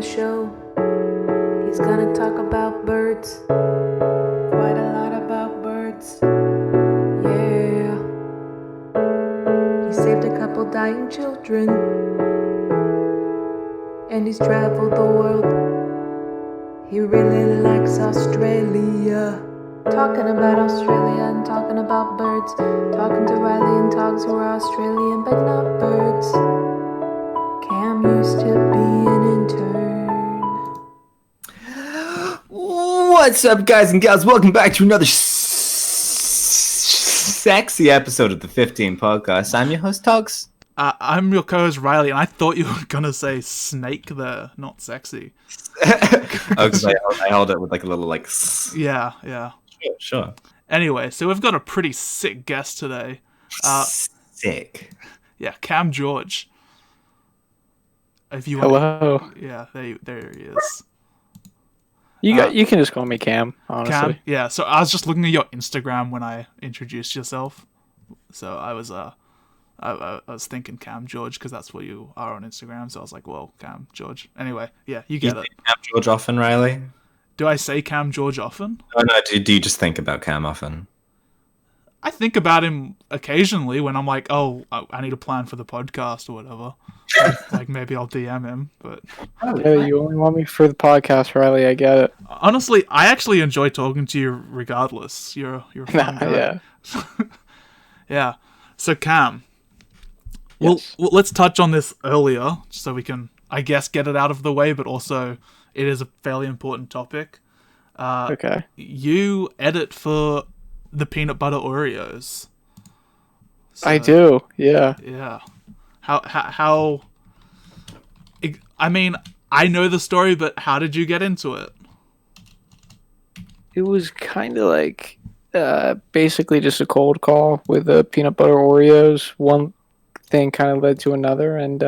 show. He's gonna talk about birds. Quite a lot about birds. Yeah. He saved a couple dying children. And he's traveled the world. He really likes Australia. Talking about Australia and talking about birds. Talking to Riley and Togs who are Australian but not birds. Cam used to be an intern. What's up, guys and gals? Welcome back to another sexy episode of the 15 podcast. I'm your host, Togs. I'm your co-host, Riley, and I thought you were gonna say snake there, not sexy. Oh, because I held it with like a little like... Yeah. Sure. Anyway, so we've got a pretty sick guest today. Sick. Yeah, Cam George. If you Hello. Yeah, there he is. You can just call me Cam, honestly. Cam, yeah. So I was just looking at your Instagram when I introduced yourself. So I was I was thinking Cam George because that's what you are on Instagram. So I was like, well, Cam George. Anyway, yeah, you get it. Cam George often, Riley? Do I say Cam George often? Oh, no, do you just think about Cam often? I think about him occasionally when I'm like, oh, I need a plan for the podcast or whatever. Like maybe I'll DM him, but... Yeah, you only want me for the podcast, Riley, I get it. Honestly, I actually enjoy talking to you regardless. You're a fun guy. Yeah. Yeah. So Cam, Yes. well, let's touch on this earlier so we can, I guess, get it out of the way, but also it is a fairly important topic. Okay. You edit for the peanut butter Oreos. So, I do, yeah. Yeah. How I mean, I know the story, but how did you get into it? It was kind of like basically just a cold call with the peanut butter Oreos. One thing kind of led to another, and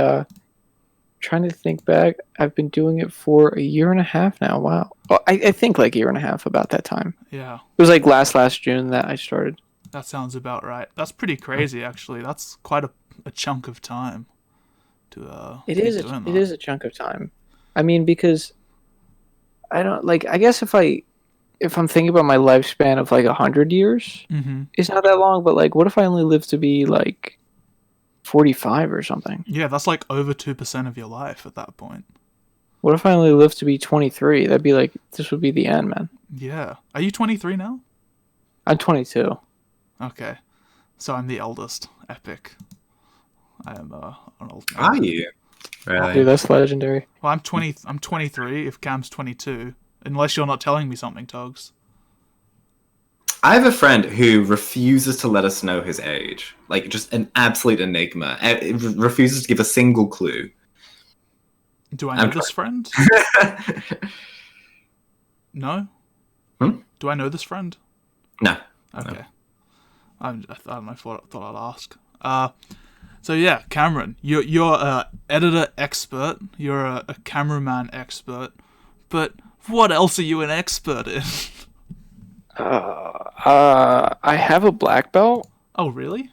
trying to think back, I've been doing it for a year and a half now. Wow. Well, I think like a year and a half about that time. Yeah. It was like last June that I started. That sounds about right. That's pretty crazy, actually. That's quite a chunk of time to It be is doing it that. is a chunk of time. I mean, because I don't like. I guess if I'm thinking about my lifespan of like 100 years, Mm-hmm. it's not that long. But like, what if I only live to be like 45 or something? Yeah, that's like over 2% of your life at that point. What if I only live to be 23? That'd be like, this would be the end, man. Yeah. Are you 23 now? I'm 22. Okay. So I'm the eldest. Epic. I am an old man. Are you? Really? Dude, that's legendary. Well, I'm 20. I'm 23. If Cam's 22, unless you're not telling me something, Togs. I have a friend who refuses to let us know his age. Like, just an absolute enigma. Refuses to give a single clue. Do I know this friend? No. Do I know this friend? No. Okay. I don't know. Thought I'd ask. So yeah, Cameron, you're a editor expert. You're a cameraman expert. But what else are you an expert in? I have a black belt. Oh really?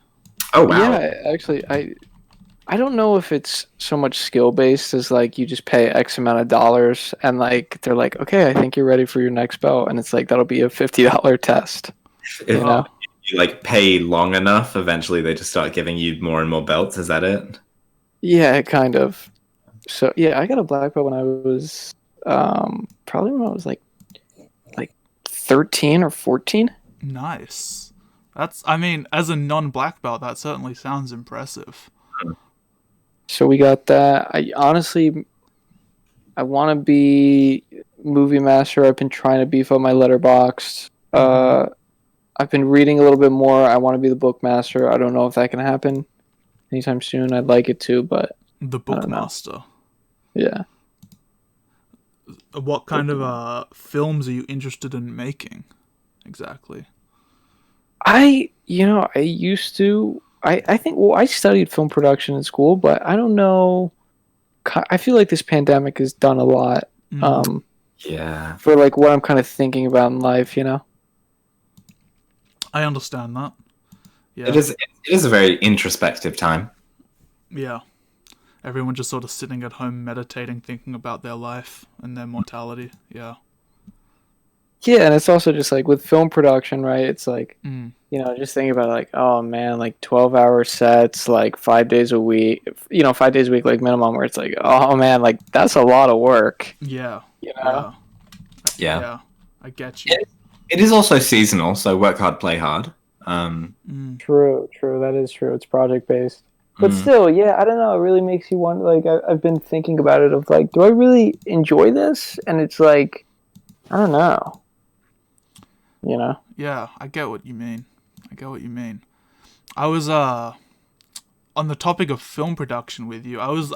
Oh, wow. Yeah, actually, I don't know if it's so much skill based as like you just pay X amount of dollars and like they're like, okay, I think you're ready for your next belt, and it's like that'll be a $50 test. If You know? you like pay long enough, eventually they just start giving you more and more belts. Is that it? Yeah, kind of. So yeah, I got a black belt when I was probably when I was like 13 or 14. Nice. I mean, as a non-black belt, that certainly sounds impressive. So we got that. I honestly want to be movie master. I've been trying to beef up my letterbox. I've been reading a little bit more. I want to be the bookmaster. I don't know if that can happen anytime soon. I'd like it to, but The I don't know. bookmaster. Yeah. What kind of films are you interested in making? Exactly. I used to. I think. Well, I studied film production in school, but I don't know. I feel like this pandemic has done a lot. Yeah. For like what I'm kind of thinking about in life, you know. I understand that. Yeah. It is a very introspective time. Yeah. Everyone just sort of sitting at home meditating, thinking about their life and their mortality. Yeah. Yeah, and it's also just like with film production, right? It's like, Mm. just thinking about it, like, oh man, like 12-hour sets, like 5 days a week, 5 days a week, like minimum, where it's like, oh man, like that's a lot of work, Yeah. you know? Yeah. Yeah. Yeah. I get you. It is also seasonal, so work hard, play hard. Mm. True, that is true. It's project based. But Mm. still, yeah, I don't know. It really makes you wonder. Like, I've been thinking about it of like, do I really enjoy this? And it's like, I don't know. You know? Yeah, I get what you mean. I was on the topic of film production with you. I was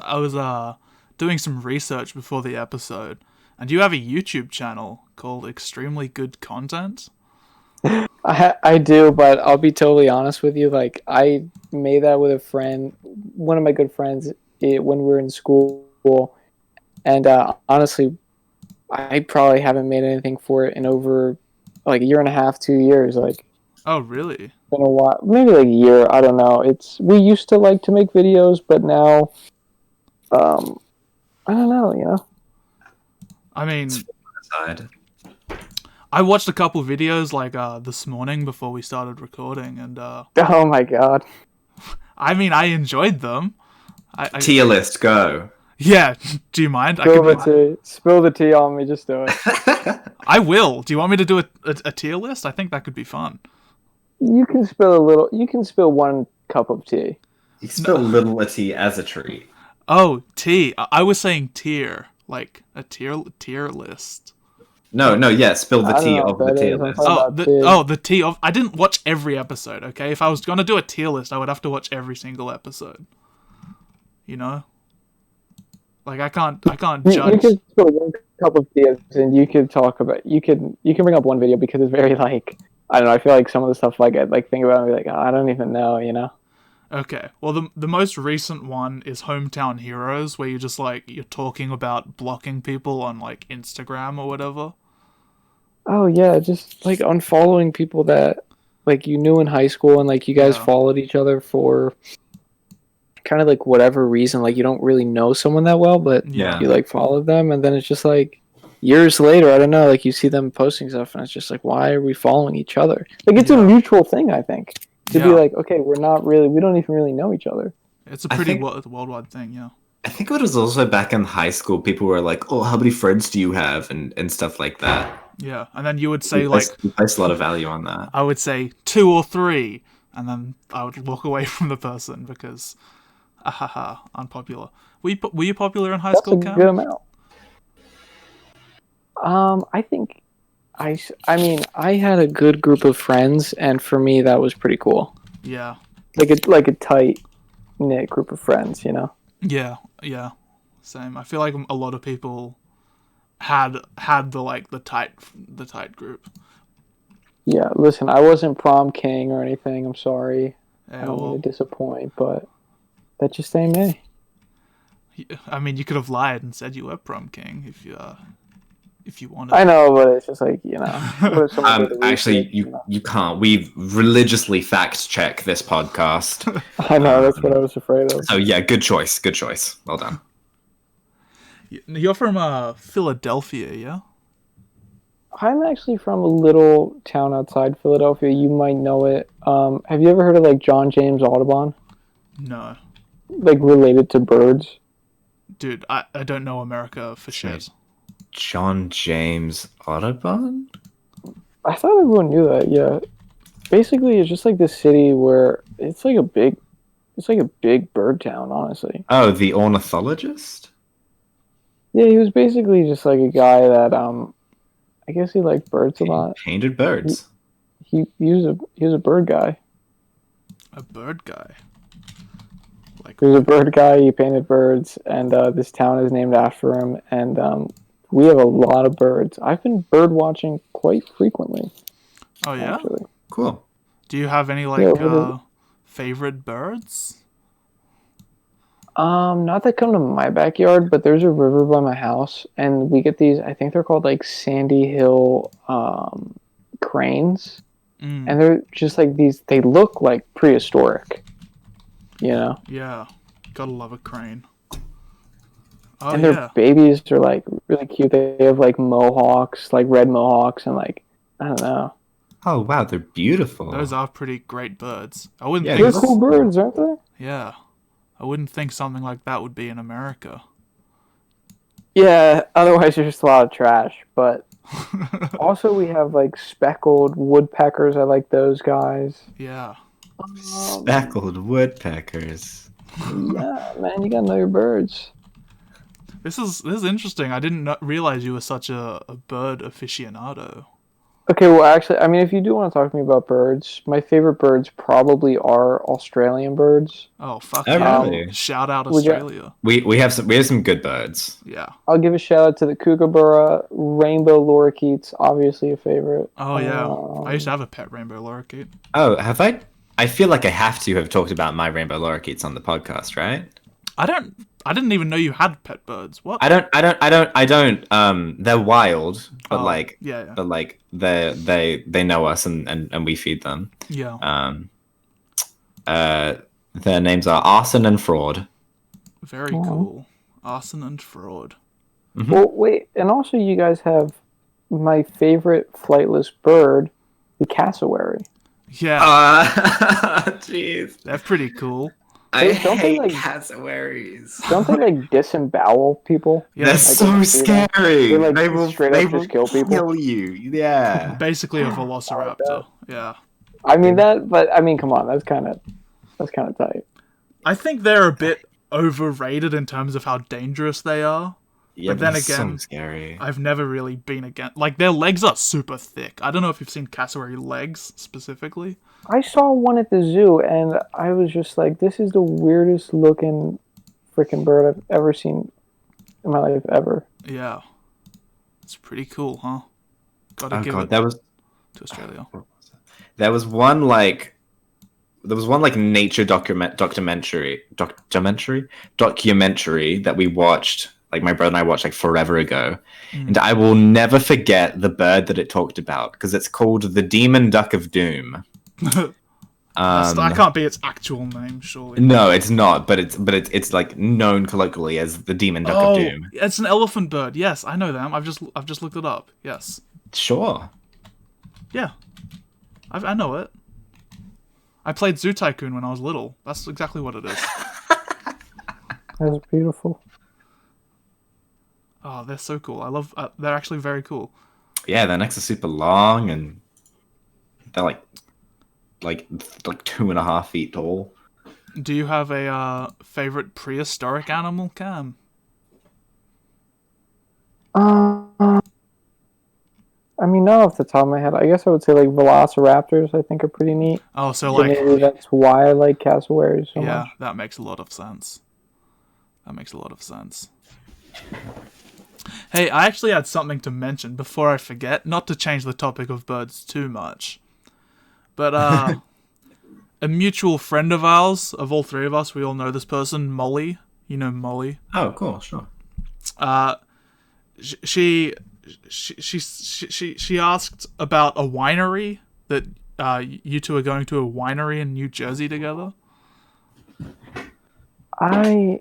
doing some research before the episode, and you have a YouTube channel called Extremely Good Content. I do, but I'll be totally honest with you. Like, I made that with a friend, one of my good friends, when we were in school. And honestly, I probably haven't made anything for it in over like a year and a half, 2 years. Like, Oh, really? been a while, maybe like a year. I don't know. We used to like to make videos, but now, um, I don't know. I mean, Side. I watched a couple videos like this morning before we started recording, and Oh my god. I mean, I enjoyed them. Tier list, go. Yeah. Do you mind? Spill the tea on me. Just do it. I will. Do you want me to do a tier list? I think that could be fun. You can spill a little. You can spill 1 cup of tea. You can spill little a tea as a treat. Oh, tea. I was saying tier, like a tier list. No, yeah, spill the I don't tea know of what the that tier is. I'm list. talking about tea. The tea of. I didn't watch every episode. Okay, if I was gonna do a tier list, I would have to watch every single episode. You know, like I can't judge. You could spill 1 cup of tea, and you could talk about. You can bring up one video because it's very like, I don't know. I feel like some of the stuff like I like think about and be like, oh, I don't even know. Okay, well the most recent one is Hometown Heroes, where you're talking about blocking people on like Instagram or whatever. Oh yeah, just like unfollowing people that like you knew in high school, and like you guys Yeah. followed each other for kind of like whatever reason. Like you don't really know someone that well, but Yeah. you like followed them, and then it's just like years later, I don't know, like you see them posting stuff, and it's just like, why are we following each other? Like it's a mutual thing, I think, to be like, okay, we don't even really know each other. It's a pretty worldwide thing, yeah. I think it was also back in high school, people were like, oh, how many friends do you have? And stuff like that. Yeah, and then you would say We place a lot of value on that. I would say 2 or 3, and then I would walk away from the person because, unpopular. Were you popular in high That's school, a Cam? good amount. I think I mean, I had a good group of friends, and for me, that was pretty cool. Yeah. Like a tight knit group of friends, Yeah, same. I feel like a lot of people had the tight group. Yeah, listen, I wasn't prom king or anything. I'm sorry. Yeah, I don't mean to disappoint, but that just ain't me. I mean, you could have lied and said you were prom king if you wanted. I know, but it's just like, what if someone did the Actually, research, you can't. We religiously fact check this podcast. I know, that's what I was afraid of. So yeah, good choice. Well done. You're from Philadelphia, yeah? I'm actually from a little town outside Philadelphia. You might know it. Have you ever heard of like John James Audubon? No. Like related to birds? Dude, I don't know America for shit. John James Audubon? I thought everyone knew that, yeah. Basically, it's just like this city where it's like a big bird town, honestly. Oh, the ornithologist? Yeah, he was basically just like a guy that I guess he liked birds a lot. Painted birds. He was a bird guy. A bird guy. He was a bird guy. He painted birds, and this town is named after him. And we have a lot of birds. I've been bird watching quite frequently. Oh yeah, actually. Cool. Do you have any favorite birds? Not that come to my backyard, but there's a river by my house, and we get these. I think they're called like Sandy Hill cranes, and they're just like these. They look like prehistoric. Yeah, gotta love a crane. Oh and their yeah, babies are like really cute. They have like mohawks, like red mohawks, and like I don't know. Oh wow, they're beautiful. those are pretty great birds. I wouldn't Yeah, think. They're cool birds, aren't they? Yeah, I wouldn't think something like that would be in America. Yeah. Otherwise, there's just a lot of trash. But also, we have like speckled woodpeckers. I like those guys. Yeah. speckled woodpeckers. Yeah, man, you gotta know your birds. This is interesting. I didn't realize you were such a bird aficionado. Okay, well, actually, I mean, if you do want to talk to me about birds, my favorite birds probably are Australian birds. Oh fuck Oh yeah! really? Shout out Would you? Australia. We have some good birds. Yeah. I'll give a shout out to the kookaburra, rainbow lorikeets, obviously a favorite. Oh yeah. I used to have a pet rainbow lorikeet. Oh, have I? I feel like I have to have talked about my rainbow lorikeets on the podcast, right? I didn't even know you had pet birds. What? I don't. They're wild, but Oh, like, yeah. but like, they know us and we feed them. Yeah. Their names are Arson and Fraud. Very cool. Arson and fraud. Well, wait, and also you guys have my favorite flightless bird, the cassowary. Yeah. Jeez. They're pretty cool. I Don't they, hate like- cassowaries. Don't they like disembowel people? Yeah. They're Like, so when you see them, scary. they, like, They will straight they up will just kill people. kill you. Yeah. basically a velociraptor. Yeah. I mean that, but I mean, come on, that's kind of tight. I think they're a bit overrated in terms of how dangerous they are. Yeah, But then they're so again, scary. I've never really been against. Like, their legs are super thick. I don't know if you've seen cassowary legs specifically. I saw one at the zoo, and I was just like, this is the weirdest looking freaking bird I've ever seen in my life ever. Yeah. It's pretty cool, huh? Gotta Oh give god, it that was to Australia. there was one like nature documentary that we watched, like my brother and I watched like forever ago, and I will never forget the bird that it talked about because it's called the demon duck of doom. That can't be its actual name, surely. No, it's not, but it's like known colloquially as the demon duck Oh, of doom. it's an elephant bird. Yes, I know them. I've just looked it up. Yes. Sure. Yeah. I know it. I played Zoo Tycoon when I was little. That's exactly what it is. That's beautiful. Oh, they're so cool. I love. They're actually very cool. Yeah, their necks are super long and they're like 2.5 feet tall. Do you have a favorite prehistoric animal, Cam? I mean, not off the top of my head. I guess I would say like velociraptors. I think are pretty neat. Oh, so So like, maybe that's why I like cassowaries so yeah, much. that makes a lot of sense. That makes a lot of sense. Hey, I actually had something to mention before I forget, not to change the topic of birds too much. But a mutual friend of ours, of all three of us, we all know this person, Molly. You know Molly. Oh, cool, sure. She asked about a winery that you two are going to a winery in New Jersey together. I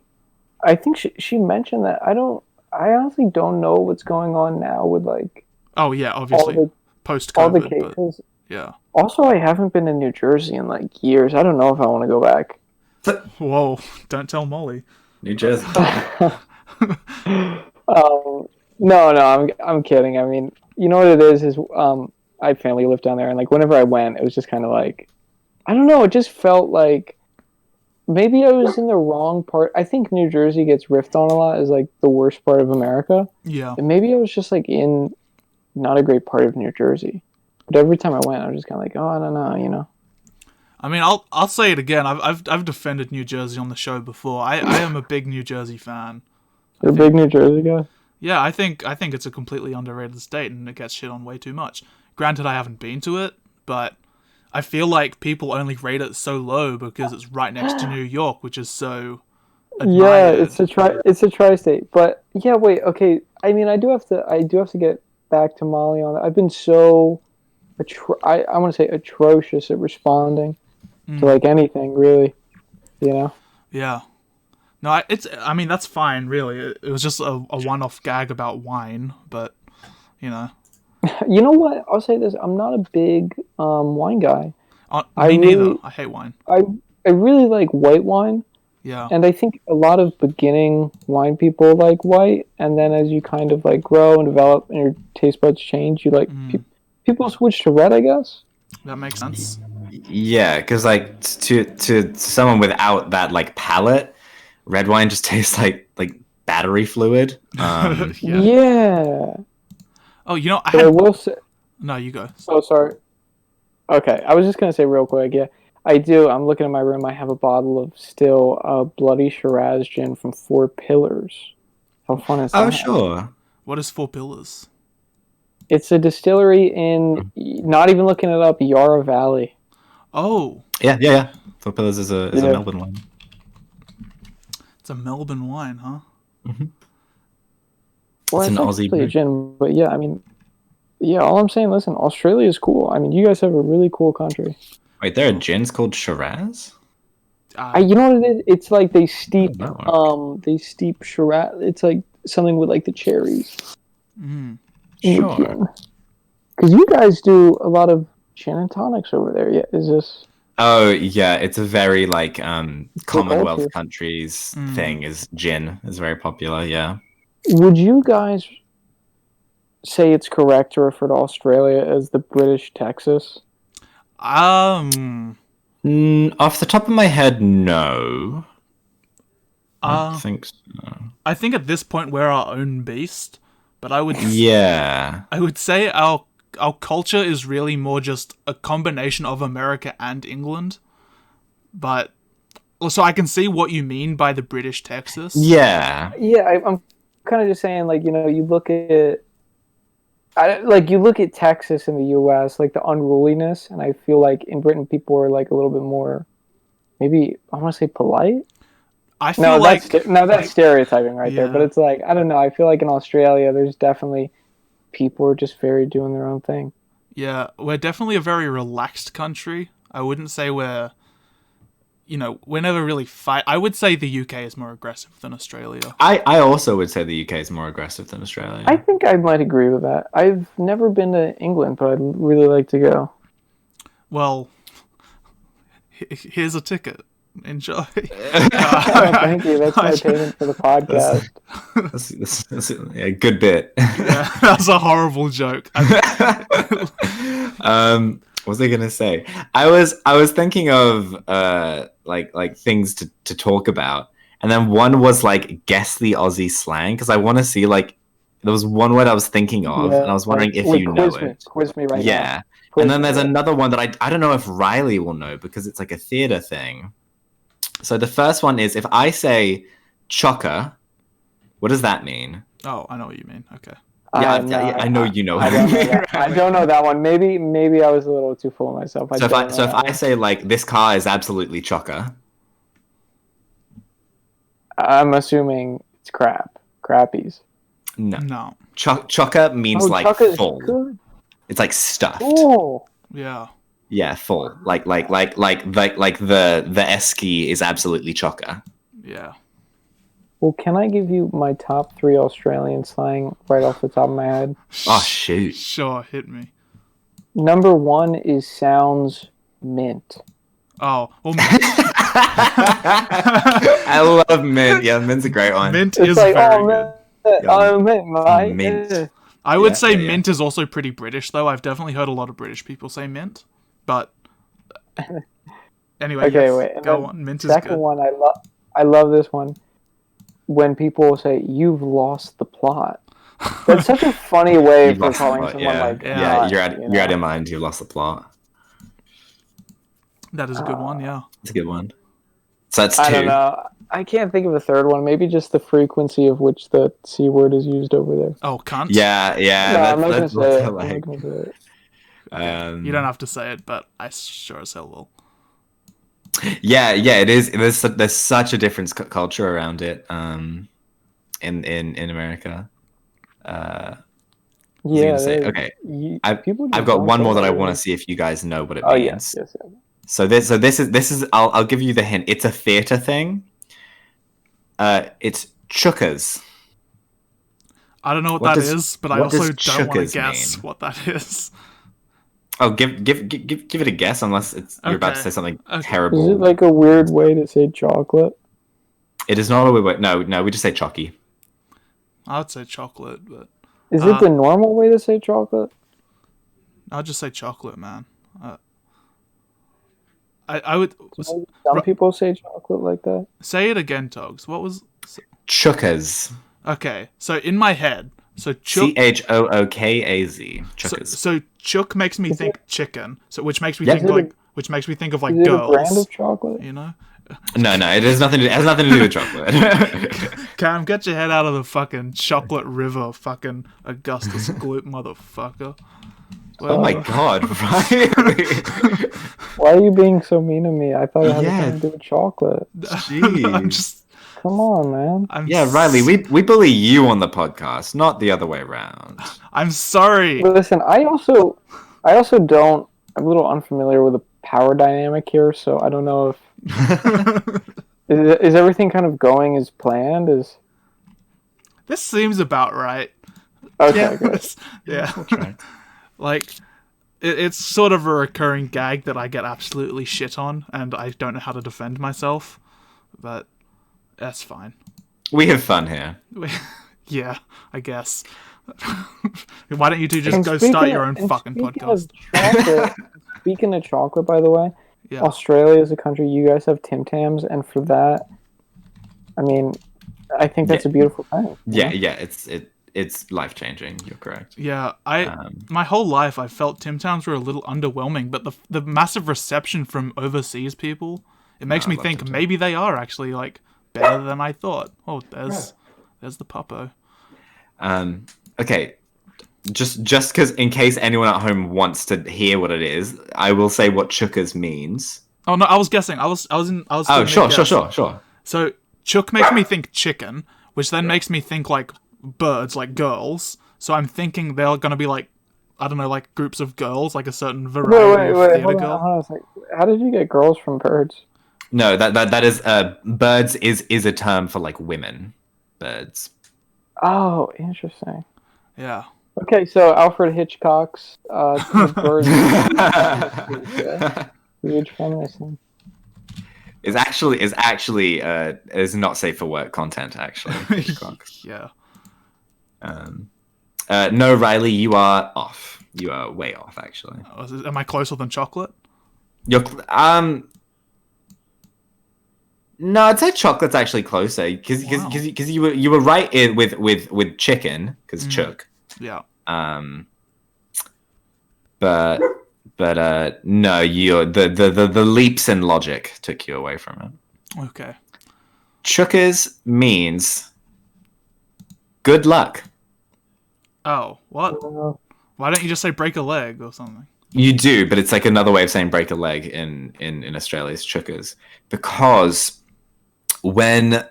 think she mentioned that. I honestly don't know what's going on now with like Oh yeah, obviously post all the COVID. cases. Yeah. Also, I haven't been to New Jersey in like years. I don't know if I want to go back. Whoa! Don't tell Molly. New Jersey. No, I'm kidding. I mean, you know what it is I have family who live down there, and like whenever I went, it was just kind of like, I don't know. It just felt like maybe I was in the wrong part. I think New Jersey gets riffed on a lot as like the worst part of America, Yeah. and maybe I was just like in not a great part of New Jersey. But every time I went, I was just kind of like, oh, I don't know, you know. I mean, I'll say it again. I've defended New Jersey on the show before. I am a big New Jersey fan. You're a big New Jersey guy. Yeah, I think it's a completely underrated state and it gets shit on way too much. Granted, I haven't been to it, but I feel like people only rate it so low because it's right next to New York, which is so admired. Yeah, it's a tri-state. But yeah, wait, okay. I mean, I do have to get back to Molly on that. I've been so I want to say atrocious at responding to like anything, really. You know. Yeah. No, I mean, that's fine, really. It was just a one-off gag about wine, but, you know. You know what? I'll say this: I'm not a big wine guy. I Me neither. really, I hate wine. I really like white wine, Yeah. and I think a lot of beginning wine people like white, and then as you kind of like grow and develop and your taste buds change, you like people switch to red, I guess. That makes sense. Yeah, because like to someone without that like palate, red wine just tastes like battery fluid. Yeah. Yeah, Oh, you know, I but I had... will say. No, you go. Oh, sorry. Okay, I was just gonna say real quick. Yeah, I do. I'm looking at my room. I have a bottle of still bloody Shiraz gin from Four Pillars. How fun is Oh that? sure. What is Four Pillars? It's a distillery in, not even looking it up, Yarra Valley. Oh, Yeah. Four Pillars is a Yeah. Melbourne one. it's a Melbourne wine, huh? Well, It's it's an Aussie actually a brew. gin, but yeah, I mean, yeah, all I'm saying, listen, Australia is cool. I mean, you guys have a really cool country. Wait, there are gins called Shiraz? You know what it is? It's like How does that work? they steep Shiraz. It's like something with like the cherries in the Sure. gin. Because you guys do a lot of gin and tonics over there. Yeah, is this Oh yeah, it's a very like the Commonwealth culture? countries thing. Is gin is very popular. Yeah. Would you guys say it's correct to refer to Australia as the British Texas? Off the top of my head, no. I don't Uh, think so. I think at this point we're our own beast, but Yeah. I would say our culture is really more just a combination of America and England. But also, I can see what you mean by the British Texas. Yeah. Yeah, I'm kind of just saying, like, you know, you look at you look at Texas in the U.S., like the unruliness, and I feel like in Britain people are like a little bit more, maybe I want to say polite. I feel like That's stereotyping right there. But yeah, it's like I don't know. I feel like in Australia, there's definitely people are just very doing their own thing. yeah, we're definitely a very relaxed country. I wouldn't say we're never really fight. I would say the UK is more aggressive than Australia. I also would say the UK is more aggressive than I Australia. think I might agree with that. I've never been to England, but I'd really like to go. Well, here's a ticket. Enjoy. Oh, thank you. That's my payment for the podcast. That's a good bit. Yeah, that's a horrible joke. What was I gonna say? I was thinking of like things to talk about, and then one was like guess the Aussie slang because I want to see like there was one word I was thinking of, and I was wondering if wait, you know it. quiz me right now. Yeah, Quiz and then me, there's yeah. another one that I don't know if Riley will know because it's like a theater thing. So the first one is if I say chocker, what does that mean? Oh, I know what you mean. Okay. Yeah, No, I know you know. I don't know that. I don't know that one. Maybe I was a little too full of myself. So if I One. say like this car is absolutely chocker, I'm assuming it's crappies. no. No. Chocker means like chocker is full. good. It's like stuffed. Oh, Yeah. Yeah, full. Like the esky is absolutely chocker. Yeah. well, can I give you my top 3 Australian slang right off the top of my head? Oh shoot. Sure, hit me. Number 1 is sounds mint. Oh, well, I love mint. Yeah, mint's a great one. mint It's is like, very oh, good. mint, oh, mint, mate. mint. Yeah. I would Yeah, say yeah. mint is also pretty British, though. I've definitely heard a lot of British people say mint. But anyway, Okay, yes, wait. And go then on. Mint is second good. one, I love this one. When people say you've lost the plot. That's such a funny way You've for lost the calling plot, someone yeah. like Yeah, nut, you're you out know? of mind. You've lost the plot. That is a good one, yeah. It's a good one. So that's I don't 2. know. I can't think of a third one. Maybe just the frequency of which the C word is used over there. Oh, cunt? Yeah. No, I'm not gonna That's say it. how, I'm like, not gonna say it. Okay. You don't have to say it, but I sure as hell will. yeah, it is. There's such a different culture around it. In America. What was I Yeah, gonna say? Okay, people I've just got don't one more care. that I want to see if you guys know what it Oh yes, means. yes. So this is I'll give you the hint. It's a theater thing. It's chukas. I don't know what What that does- is, but I what also does don't want to chukas guess mean? what that is. Oh, give it a guess, unless you're about to Okay. say something Okay. Is terrible. it like a weird way to say chocolate? It is not a weird way. No, we just say chalky. I would say chocolate, but Is it the normal way to say chocolate? I'll just say chocolate, man. I would Maybe some people say chocolate like that. say it again, Togs. What was? Chukas. Okay, so in my head, so chook. CHOOKAZ. So, Chukas. so chook makes me think chicken. So which makes me Yep. think Is it like which makes me think of like Is it a brand girls. of chocolate? You know, No, it has nothing. It has nothing to do with chocolate. Cam, get your head out of the fucking chocolate river, fucking Augustus Gloop, motherfucker. Oh my god, Riley. Why are you being so mean to me? I thought it had Yeah. something to do with chocolate. I'm Jeez. just. Come on, man. Yeah, Riley, we bully you on the podcast, not the other way around. I'm sorry. Listen, I also don't. I'm a little unfamiliar with the power dynamic here, so I don't know if is everything kind of going as planned. This seems about right. Okay, Yeah. good. Yeah. We'll try. Like, it's sort of a recurring gag that I get absolutely shit on, and I don't know how to defend myself. But that's fine. We have fun here. Yeah, I guess. Why don't you two just And go speaking start of- your own and fucking speaking podcast? of chocolate, speaking of chocolate, by the way, Yeah. Australia is a country. You guys have Tim Tams, and for that, I mean, I think that's a beautiful thing. Yeah, it's life changing. You're correct. Yeah, my whole life I felt Tim Tams were a little underwhelming, but the massive reception from overseas people, it makes I me love think Tim Tams. maybe they are actually like better than I thought. Oh, there's the puppo. Okay, just because in case anyone at home wants to hear what it is, I will say what chukas means. Oh no, I was guessing. I was Oh, still sure. So chook makes me think chicken, which then makes me think like birds, like girls. So I'm thinking they're gonna be like, I don't know, like groups of girls, like a certain variety of Wait, theater hold girl. on a sec. How did you get girls from birds? No, that is birds is a term for like women, birds. Oh, interesting. Yeah. Okay, so Alfred Hitchcock's The Birds. Huge feminist thing. is actually is not safe for work content actually. Hitchcock. Yeah. No, Riley, you are off. You are way off actually. Am I closer than chocolate? You're no, I'd say chocolate's actually closer because Wow. you were right with chicken because chook. Yeah. But no, you're the leaps in logic took you away from it. Okay. Chukas means good luck. Oh, what? Why don't you just say break a leg or something? You do, but it's like another way of saying break a leg in Australia's chukas, because when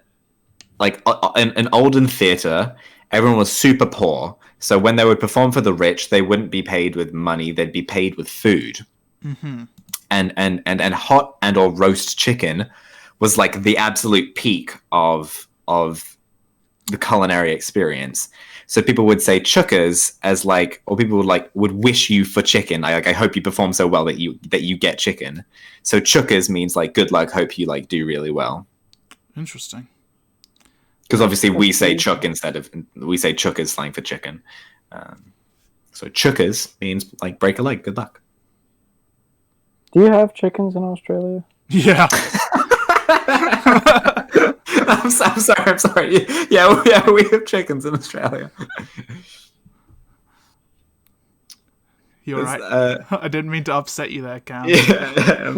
like in olden theatre, everyone was super poor. So when they would perform for the rich, they wouldn't be paid with money; they'd be paid with food. Mm-hmm. And hot and or roast chicken was like the absolute peak of the culinary experience. So people would say chukas as like, or people would wish you for chicken. I hope you perform so well that you get chicken. So chukas means like good luck. Hope you like do really well. Interesting. Because obviously we say chuk we say chuk is slang for chicken. So chukas means like break a leg. Good luck. Do you have chickens in Australia? Yeah. I'm sorry. Yeah, we have chickens in Australia. You're right. I didn't mean to upset you there, Cam. Yeah,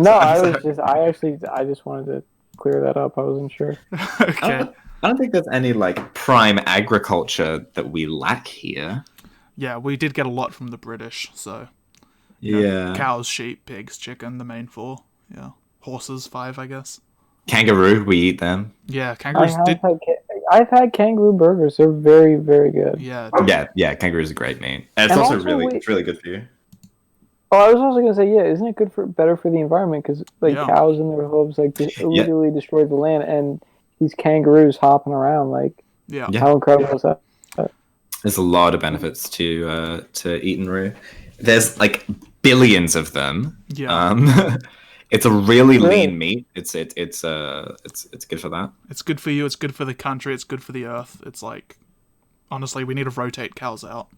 I just wanted to clear that up. I wasn't sure. Okay. I don't think there's any like prime agriculture that we lack here. Yeah, we did get a lot from the British, so Yeah. cows, sheep, pigs, chicken, the main four. Yeah. Horses, 5, I guess. Kangaroo, we eat them. Yeah, kangaroos did. I've had kangaroo burgers. They're very, very good. Yeah. Yeah, kangaroo's a great meat. And it's And also also really good for you. Oh, I was also gonna say, yeah, isn't it better for the environment? Because Yeah. cows and their hooves literally destroy the land, and these kangaroos hopping around. Like, Yeah. Yeah. how incredible is that? There's a lot of benefits to eating roux. There's like billions of them. Yeah. It's a really Really? lean meat. It's good for that. It's good for you. It's good for the country. It's good for the earth. It's like, honestly, we need to rotate cows out.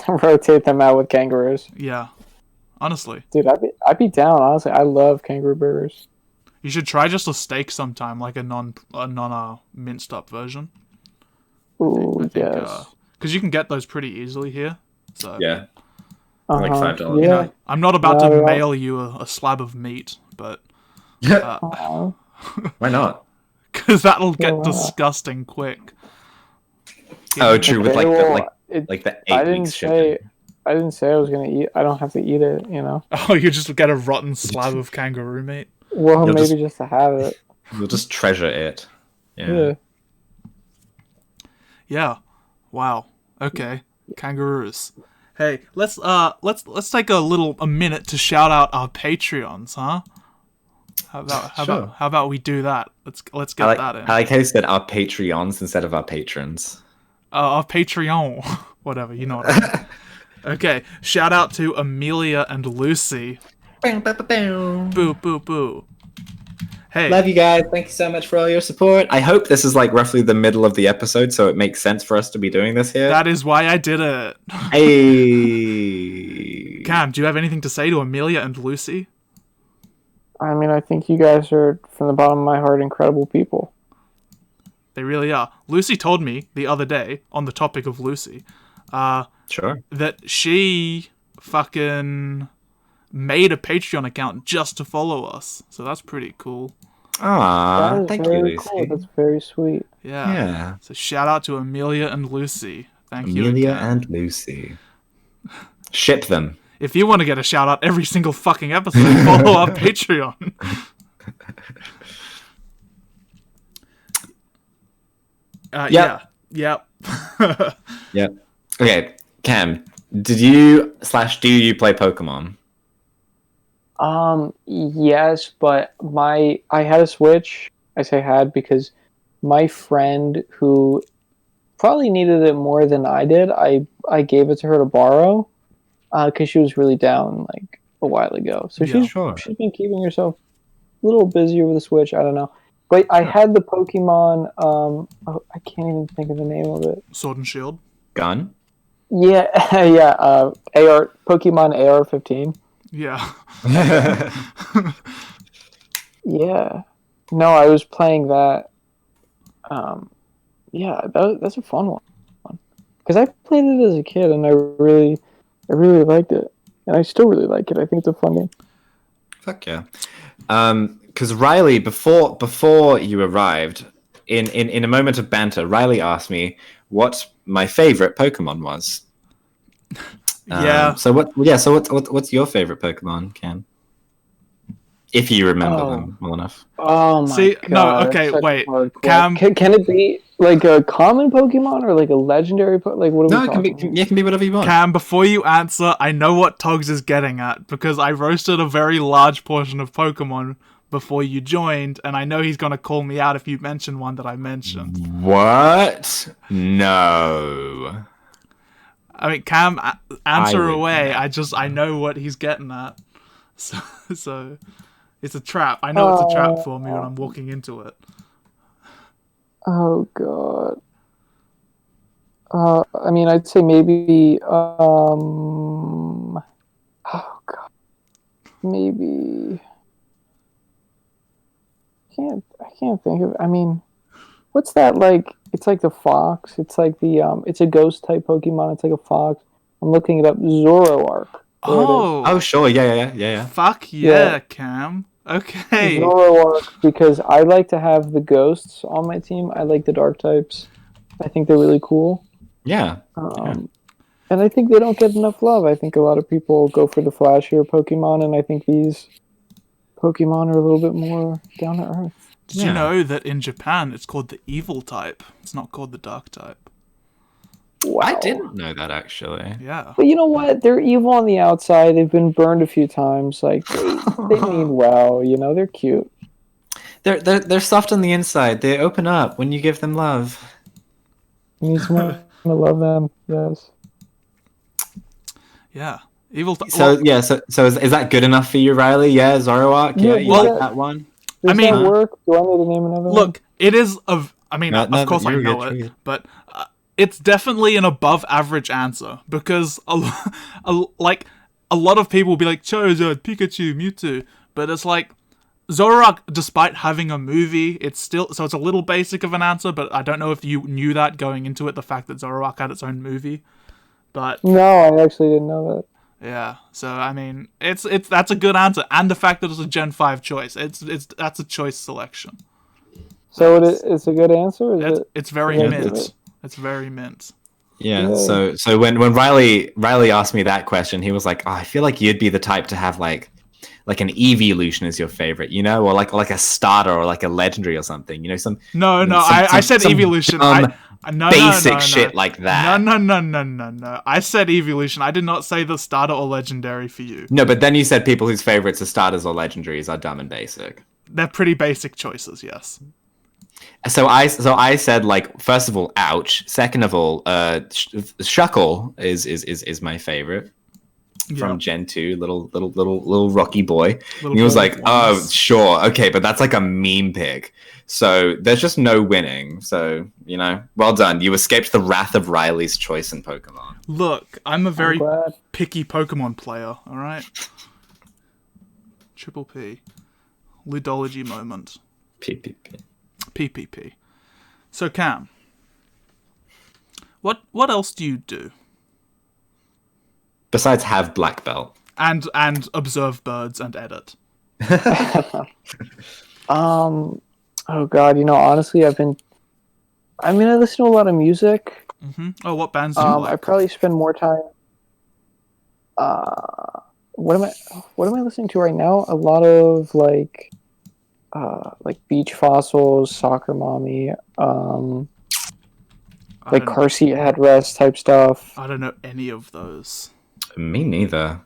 Rotate them out with kangaroos. Yeah. Honestly. Dude, I'd be down, honestly. I love kangaroo burgers. You should try just a steak sometime, like a non minced up version. Ooh, I think, yes. because you can get those pretty easily here. So Yeah, like $5. Yeah. you know, I'm not about Not to at all. mail you a slab of meat, but Aw. Why not? because that'll get Wow. disgusting quick. Oh, true. With Okay, like well, the I 8 didn't weeks say shipping. I didn't say I was gonna eat. I don't have to eat it, you know. Oh, you just get a rotten slab of kangaroo meat. Well, You'll maybe just to have it. You'll just treasure it. Yeah. Yeah. Wow. Okay. Kangaroos. Hey, let's take a minute to shout out our Patreons, huh? How about we do that? Let's get that in. I like how you said our Patreons instead of our patrons. Our Patreon, whatever, you know what I mean. Okay, shout out to Amelia and Lucy. Boo, boo, boo. Hey, Love you guys. Thank you so much for all your support. I hope this is like roughly the middle of the episode, so it makes sense for us to be doing this here. that is why I did it. Hey. Cam, do you have anything to say to Amelia and Lucy? I mean, I think you guys are, from the bottom of my heart, incredible people. They really are. Lucy told me the other day, on the topic of Lucy, Sure. that she fucking made a Patreon account just to follow us. So that's pretty cool. Ah, That is thank you, very Lucy. cool. That's very sweet. Yeah. Yeah. So shout out to Amelia and Lucy. Thank you Amelia again. and Lucy. Ship them. If you want to get a shout out every single fucking episode, follow our Patreon. Yep. Yeah. Yep. Okay, Cam, do you play Pokemon? Yes, but I had a Switch. I say had because my friend who probably needed it more than I did, I gave it to her to borrow, because she was really down like a while ago. So Yeah. she's been keeping herself a little busier with the Switch. I don't know. But I had the Pokemon. I can't even think of the name of it. Sword and Shield. Gun? Yeah, yeah. Pokemon AR-15. Yeah. Yeah. No, I was playing that. Yeah, that's a fun one. Because I played it as a kid, and I really liked it, and I still really like it. I think it's a fun game. Fuck yeah. Because Riley, before you arrived, in a moment of banter, Riley asked me what my favorite Pokemon was. Yeah. So what's your favorite Pokemon, Cam? If you remember them well enough. Oh my See, god! no, okay, that's such a wait. hard Cam- question. Can it be like a common Pokemon or like a legendary? Like what are No, we it can be. talking? It can be whatever you want. Cam, before you answer, I know what Togs is getting at because I roasted a very large portion of Pokemon before you joined, and I know he's gonna call me out if you mention one that I mentioned. What? No. I mean, Cam, answer would away. know. I know what he's getting at. So it's a trap. I know it's a trap for me when I'm walking into it. Oh god. I mean, I'd say maybe. Oh god. Maybe. I can't think of. I mean, what's that like? It's like the fox. It's like the It's a ghost type Pokemon. It's like a fox. I'm looking it up. Zoroark. There it is. Oh, sure. Yeah. Fuck yeah, Yeah. Cam. Okay. Zoroark, because I like to have the ghosts on my team. I like the dark types. I think they're really cool. Yeah. And I think they don't get enough love. I think a lot of people go for the flashier Pokemon, and I think these Pokemon are a little bit more down to earth. Did you know that in Japan it's called the evil type? It's not called the dark type. Wow. I didn't know that actually. Yeah. But you know what? They're evil on the outside. They've been burned a few times. Like they mean well. You know, they're cute. They're soft on the inside. They open up when you give them love. You need someone to love them. Yes. Yeah. Evil. So yeah, so is that good enough for you, Riley? Yeah, Zoroark. Yeah, Yeah, you does like that- that one? I Does mean- that work? Do I need to name another one? Look, it is of. I mean, No, of course I you're know good, it, you're good. but it's definitely an above-average answer because like a lot of people will be like Charizard, Pikachu, Mewtwo, but it's like Zoroark, despite having a movie, it's a little basic of an answer. But I don't know if you knew that going into it, the fact that Zoroark had its own movie, but. No, I actually didn't know that. Yeah, so I mean, it's that's a good answer, and the fact that it's a Gen 5 choice, that's a choice selection. So it's a good answer. Is it? It's very Yeah, mint. It's very mint. Yeah. Yeah. So when Riley asked me that question, he was like, "Oh, I feel like you'd be the type to have like an evolution as your favorite, you know, or like a starter or like a legendary or something, you know, some No, some- I said some evolution. dumb, No, basic no. shit like that. No. I said evolution. I did not say the starter or legendary for you. No, but then you said people whose favorites are starters or legendaries are dumb and basic. They're pretty basic choices, yes. So I said, like, first of all, ouch. Second of all, Shuckle is my favorite from Yeah. Gen 2, little rocky boy. Little And he was boy like, with "Oh, wings. sure, okay, but that's like a meme pick." So there's just no winning. So, you know, well done. You escaped the wrath of Riley's choice in Pokemon. Look, I'm a very I'm glad. picky Pokemon player. All right. Triple P. Ludology moment. PPP. PPP. So Cam, what else do you do? Besides have black belt. And observe birds and edit. Oh God, honestly, I listen to a lot of music. Oh, what bands do you like? I probably spend more time. What am I listening to right now? A lot of like Beach Fossils, Soccer Mommy, I don't car seat headrest type stuff. I don't know any of those. Me neither.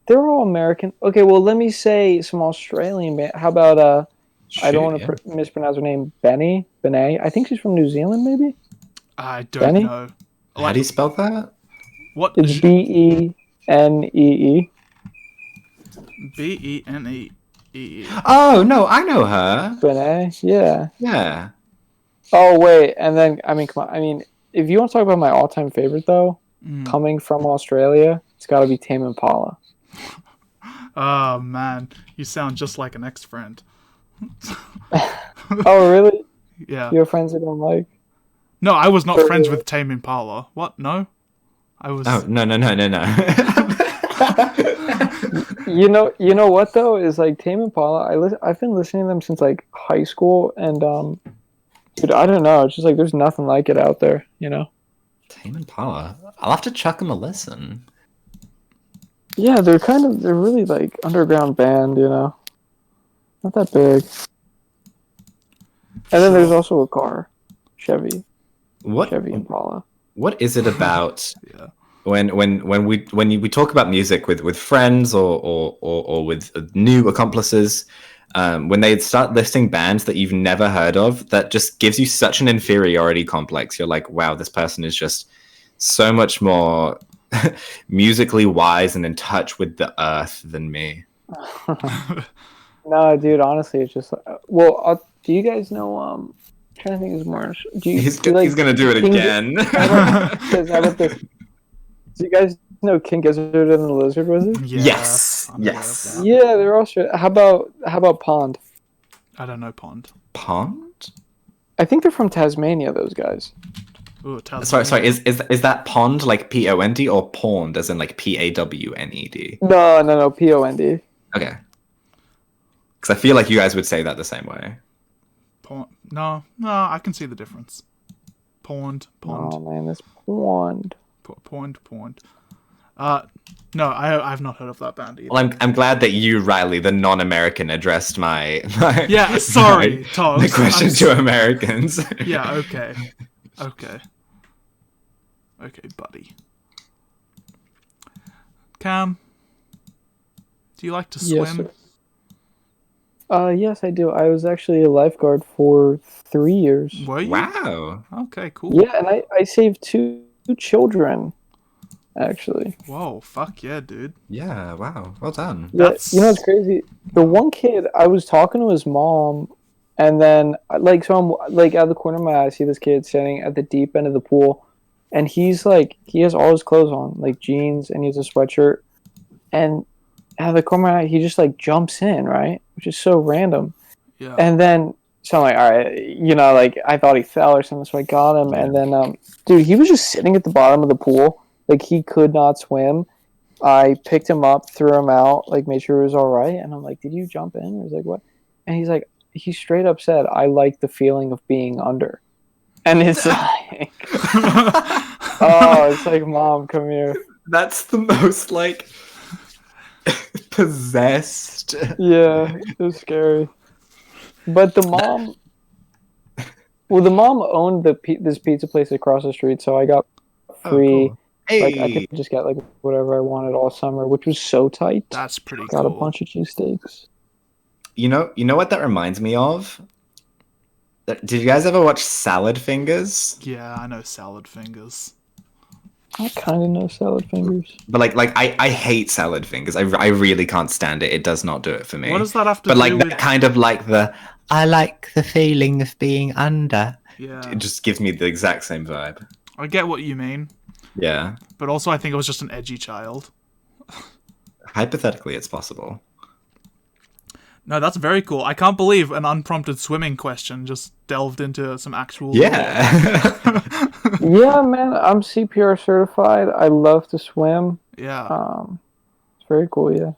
They're all American. Okay, well, let me say some Australian band. How about I don't want to mispronounce her name. Benet. I think she's from New Zealand, maybe. I don't Benny? know. How do you spell that? What? It's Benee. Benee. Oh, no, I know her. Benet, yeah. Yeah. Oh wait, and then come on. If you want to talk about my all-time favorite though, coming from Australia, it's got to be Tame Impala. Oh man, you sound just like an ex-friend. Oh really? Yeah. You have friends that don't like? No, I was not For friends real? with Tame Impala. What? No, I was. Oh, no. You know what though is like Tame Impala. I've been listening to them since like high school, and dude, I don't know. It's just like there's nothing like it out there. Tame Impala. I'll have to chuck them a listen. Yeah, they're really like underground band. Not that big. And then there's also a car, Chevy Impala. What is it about Yeah. when we talk about music with friends or with new accomplices, when they start listing bands that you've never heard of, that just gives you such an inferiority complex. You're like, wow, this person is just so much more musically wise and in touch with the earth than me. No, dude. Honestly, it's just do you guys know? I'm trying to think of more. He's gonna do it again. How about this? Do you guys know King Gizzard and the Lizard Wizard? Yes. I'm aware of Yes. that. Yeah, they're also. How about Pond? I don't know Pond. Pond? I think they're from Tasmania. Those guys. Ooh, Sorry. Is that pond like POND or pond as in like PAWNED? No. POND. Okay. Because I feel like you guys would say that the same way. Pond. No, I can see the difference. Pond. Oh man, this Pond. Pond. No, I've not heard of that band either. Well, I'm glad that you, Riley, the non-American, addressed my Yeah, sorry, Tom. the question to Americans. Yeah, okay, buddy. Cam, do you like to swim? Yes, sir. Yes, I do. I was actually a lifeguard for 3 years. Were you? Wow. Okay, cool. Yeah, and I saved two children, actually. Whoa, fuck yeah, dude. Yeah. Wow. Well done. Yeah, you know what's That's crazy? The wow. one kid, I was talking to his mom, and then like so I'm like out of the corner of my eye, I see this kid standing at the deep end of the pool, and he's like he has all his clothes on, like jeans, and he has a sweatshirt, and out of the corner of my eye, he just like jumps in, right? Which is so random. Yeah. And then so I'm like, all right, like I thought he fell or something, so I got him, Yeah. and then dude, he was just sitting at the bottom of the pool, like he could not swim. I picked him up, threw him out, like made sure he was all right, and I'm like, "Did you jump in?" He was like, "What?" And he's like, he straight up said, "I like the feeling of being under," and it's like, oh, it's like, Mom, come here. That's the most like possessed. Yeah, it was scary. But the mom owned this pizza place across the street, so I got Oh, free. cool. Like I could Hey, just get like whatever I wanted all summer, which was so tight. That's pretty Got a cool. bunch of cheesesteaks. you know what that reminds me of? Did you guys ever watch Salad Fingers? Yeah, I know salad fingers. I kind of know salad fingers. But I hate Salad Fingers. I really can't stand it. It does not do it for me. What does that have to But do like with? that kind of like the I like the feeling of being under. Yeah, It just gives me the exact same vibe. I get what you mean, Yeah. but also I think it was just an edgy child. Hypothetically, it's possible. No, that's very cool. I can't believe an unprompted swimming question just delved into some actual lore. Yeah. Yeah, man, I'm CPR certified. I love to swim. Yeah, It's very cool. Yeah.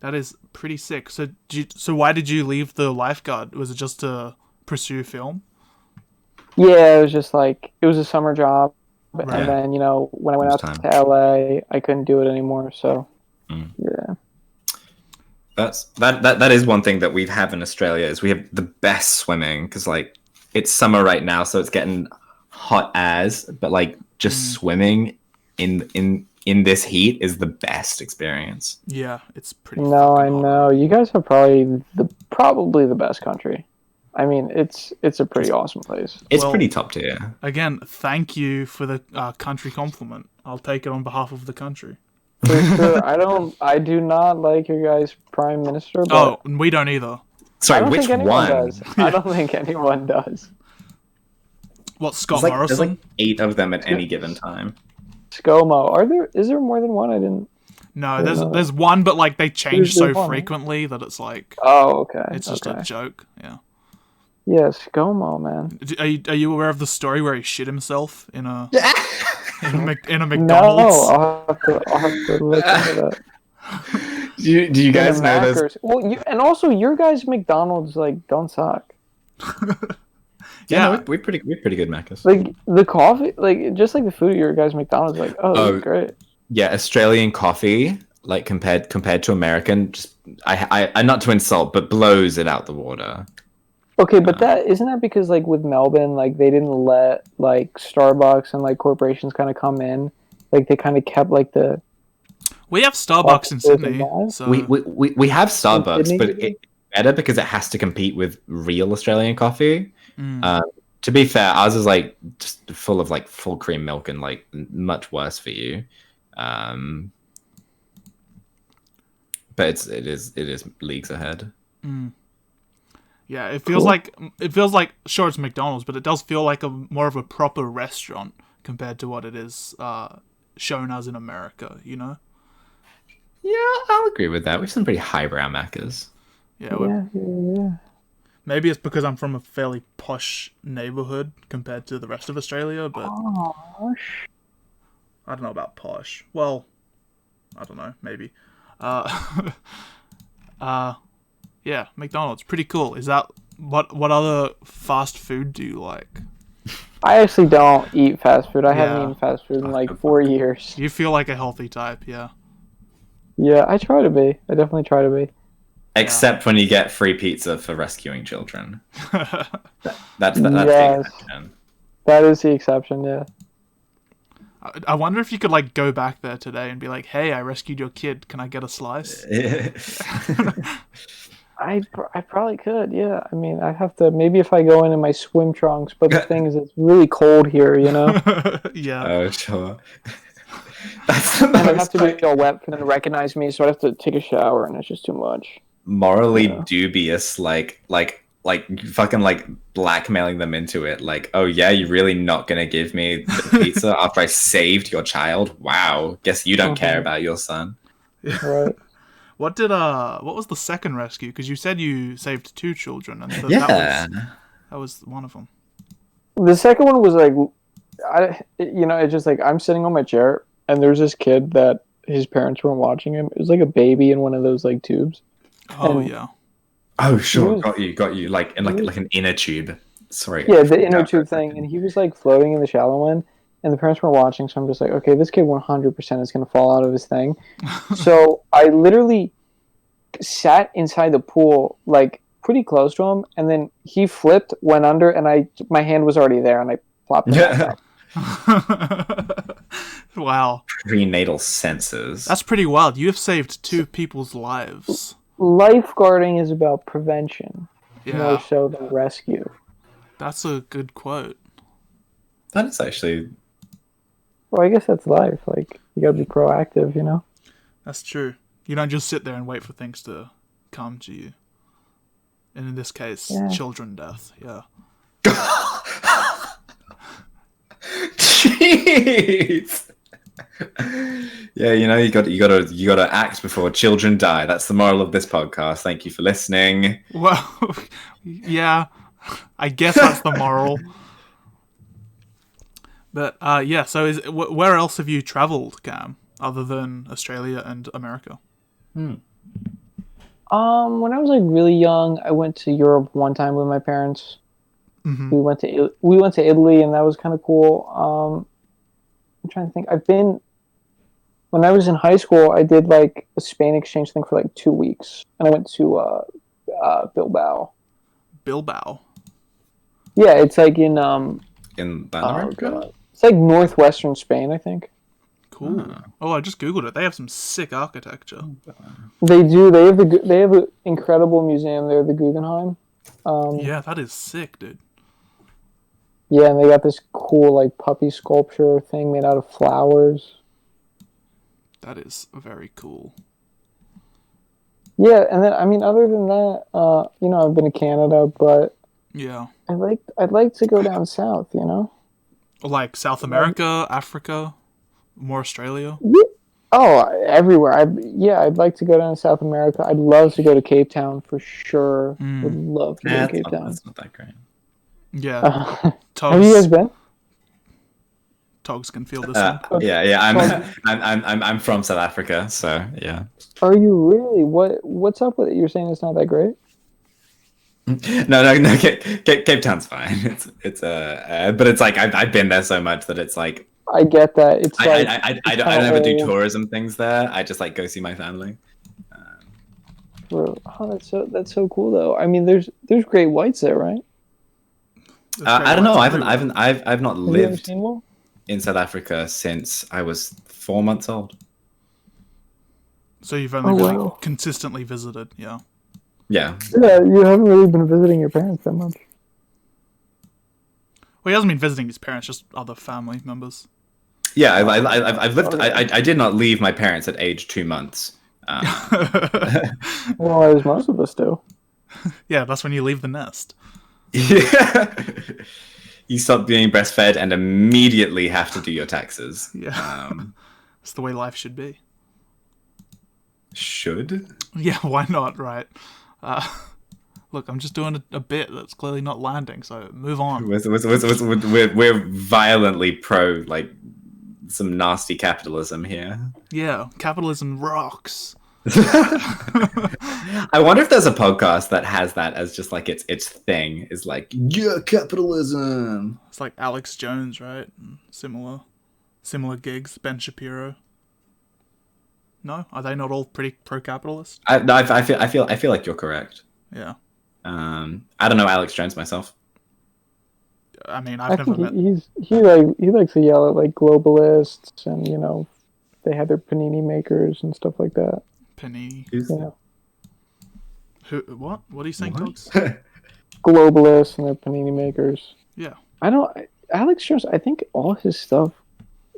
that is pretty sick. So why did you leave the lifeguard? Was it just to pursue film? Yeah, it was just like it was a summer job, Right. and then when I went It out was to LA, I couldn't do it anymore. So Mm. yeah, That is one thing that we have in Australia is we have the best swimming because like it's summer right now, so it's getting hot as, but like just swimming in this heat is the best experience. Yeah, it's pretty. no, I fucking hot, know right? you guys are probably the best country. I mean, it's a pretty awesome place. It's Well- pretty top tier. Again, thank you for the country compliment. I'll take it on behalf of the country. For sure. I do not like your guys' prime minister, but Oh, we don't either. I Sorry, don't which think anyone one? does. I don't think anyone does. What, Scott There's Morrison? like 8 of them at any given time. ScoMo. Is there more than one? I didn't. No, don't there's know. there's one, but like they change There's so one, right? frequently that it's like Oh, okay. it's just okay. a joke. Yeah. Yeah, ScoMo, man. Are you aware of the story where he shit himself in a in a No, McDonald's? I'll have to look into that. Do you guys And know those? Mackers. Well, and also your guys' McDonald's like don't suck. Yeah, Yeah. we're pretty good Macca's. Like the coffee, like just like the food at your guys' McDonald's, like this Oh. is great. Yeah, Australian coffee, like compared to American, just I not to insult, but blows it out the water. Okay, but that isn't that because like with Melbourne, like they didn't let like Starbucks and like corporations kind of come in, like they kind of kept like the We have Starbucks in Sydney, so We have Starbucks, Sydney, but you mean? it's better because it has to compete with real Australian coffee. Mm. To be fair, ours is like just full of like full cream milk and like much worse for you. But it is leagues ahead. yeah, it feels like sure it's McDonald's, but it does feel like a more of a proper restaurant compared to what it is shown as in America. You know? Yeah, I'll agree with that. We've some pretty highbrow Maccas. Yeah. Yeah. Maybe it's because I'm from a fairly posh neighborhood compared to the rest of Australia, but Gosh. I don't know about posh. Well, I don't know, maybe. Yeah, McDonald's, pretty cool. Is that what other fast food do you like? I actually don't eat fast food. I haven't Yeah. eaten fast food in like 4 years. You feel like a healthy type, yeah. Yeah, I try to be. I definitely try to be. Except when you get free pizza for rescuing children. That's the Yes. exception. That is the exception. Yeah. I wonder if you could like go back there today and be like, "Hey, I rescued your kid. Can I get a slice?" I probably could. Yeah. I mean, I have to maybe if I go in my swim trunks. But the thing is, it's really cold here. Yeah. Oh, sure. That's the And I'd have most to be like all wet for them to recognize me. So I'd have to take a shower, and it's just too much. morally Yeah. dubious, like fucking like blackmailing them into it. Like, oh yeah, you're really not gonna give me the pizza after I saved your child? Wow. Guess you don't care Mhm. about your son. Right. What was the second rescue? Because you said you saved two children, and Yeah. that was one of them. The second one was like, it's just like I'm sitting on my chair, and there's this kid that his parents weren't watching him. It was like a baby in one of those like tubes, Oh and yeah. Oh he sure, was, got you. Like in he was like an inner tube. Sorry, yeah, I the freaked inner out for a tube thing, and second. he was like floating in the shallow end, and the parents weren't watching. So I'm just like, okay, this kid 100% is gonna fall out of his thing. So I literally sat inside the pool, like pretty close to him, and then he flipped, went under, and my hand was already there, and I plopped him back Yeah. up. Wow. Prenatal senses. That's pretty wild. You have saved two people's lives. Lifeguarding is about prevention more Yeah. so than rescue. That's a good quote. That is actually Well, I guess that's life. Like you gotta be proactive. That's true. You don't just sit there and wait for things to come to you. And in this case, Yeah. children death. Yeah. jeez. Yeah, you gotta act before children die. That's the moral of this podcast. Thank you for listening. Well, yeah. I guess that's the moral. But yeah. So where else have you travelled, Cam, other than Australia and America? When I was like really young, I went to Europe one time with my parents. Mm-hmm. We went to Italy, and that was kind of cool. I'm trying to think. When I was in high school, I did like a Spain exchange thing for like 2 weeks, and I went to Bilbao. Bilbao. Yeah, it's like in In Latin oh America? god, it's like northwestern Spain, I think. Cool. Oh, I just googled it. They have some sick architecture. They do. They have an incredible museum there, the Guggenheim. Yeah, that is sick, dude. Yeah, and they got this cool like puppy sculpture thing made out of flowers. That is very cool. Yeah, and then I mean, other than that, I've been to Canada, but Yeah. I'd like to go down south. Like South America, Africa, more Australia. Yeah. Oh, everywhere. I'd like to go down to South America. I'd love to go to Cape Town for sure. Would love to go to Nah, Cape Town. that's not that great. Yeah. Have you guys been? Togs can feel this one. Yeah. Togs. I'm from South Africa, so yeah. Are you really? What's up with it? You're saying it's not that great? No. Cape Town's fine. But it's like I've been there so much that it's like I get that. It's like I don't ever do tourism things there. I just like go see my family. Oh, that's so cool though. I mean, there's great whites there, right? I don't know. I've not Have you ever lived seen one? in South Africa since I was 4 months old. So you've only really wow. consistently visited, yeah. Yeah. Yeah, you haven't really been visiting your parents that much. Well, he hasn't been visiting his parents, just other family members. Yeah, I've lived. Okay. I did not leave my parents at age 2 months. Well, as most of us do. Yeah, that's when you leave the nest. Yeah. You stop being breastfed and immediately have to do your taxes. Yeah. It's the way life should be. Should? Yeah, why not, right? Look, I'm just doing a bit that's clearly not landing, so move on. We're violently pro like some nasty capitalism here. Yeah, capitalism rocks. I wonder if there's a podcast that has that as just like its thing is like, yeah, capitalism. It's like Alex Jones, right? And similar gigs. Ben Shapiro. No, are they not all pretty pro-capitalist? I feel like you're correct. Yeah. I don't know Alex Jones myself. I mean, I I've never think met. he likes to yell at like globalists, and they had their panini makers and stuff like that. Panini. Yeah. Who? What? What are you saying, What? Cogs? Globalists and their panini makers. Yeah. Alex Jones, I think all his stuff,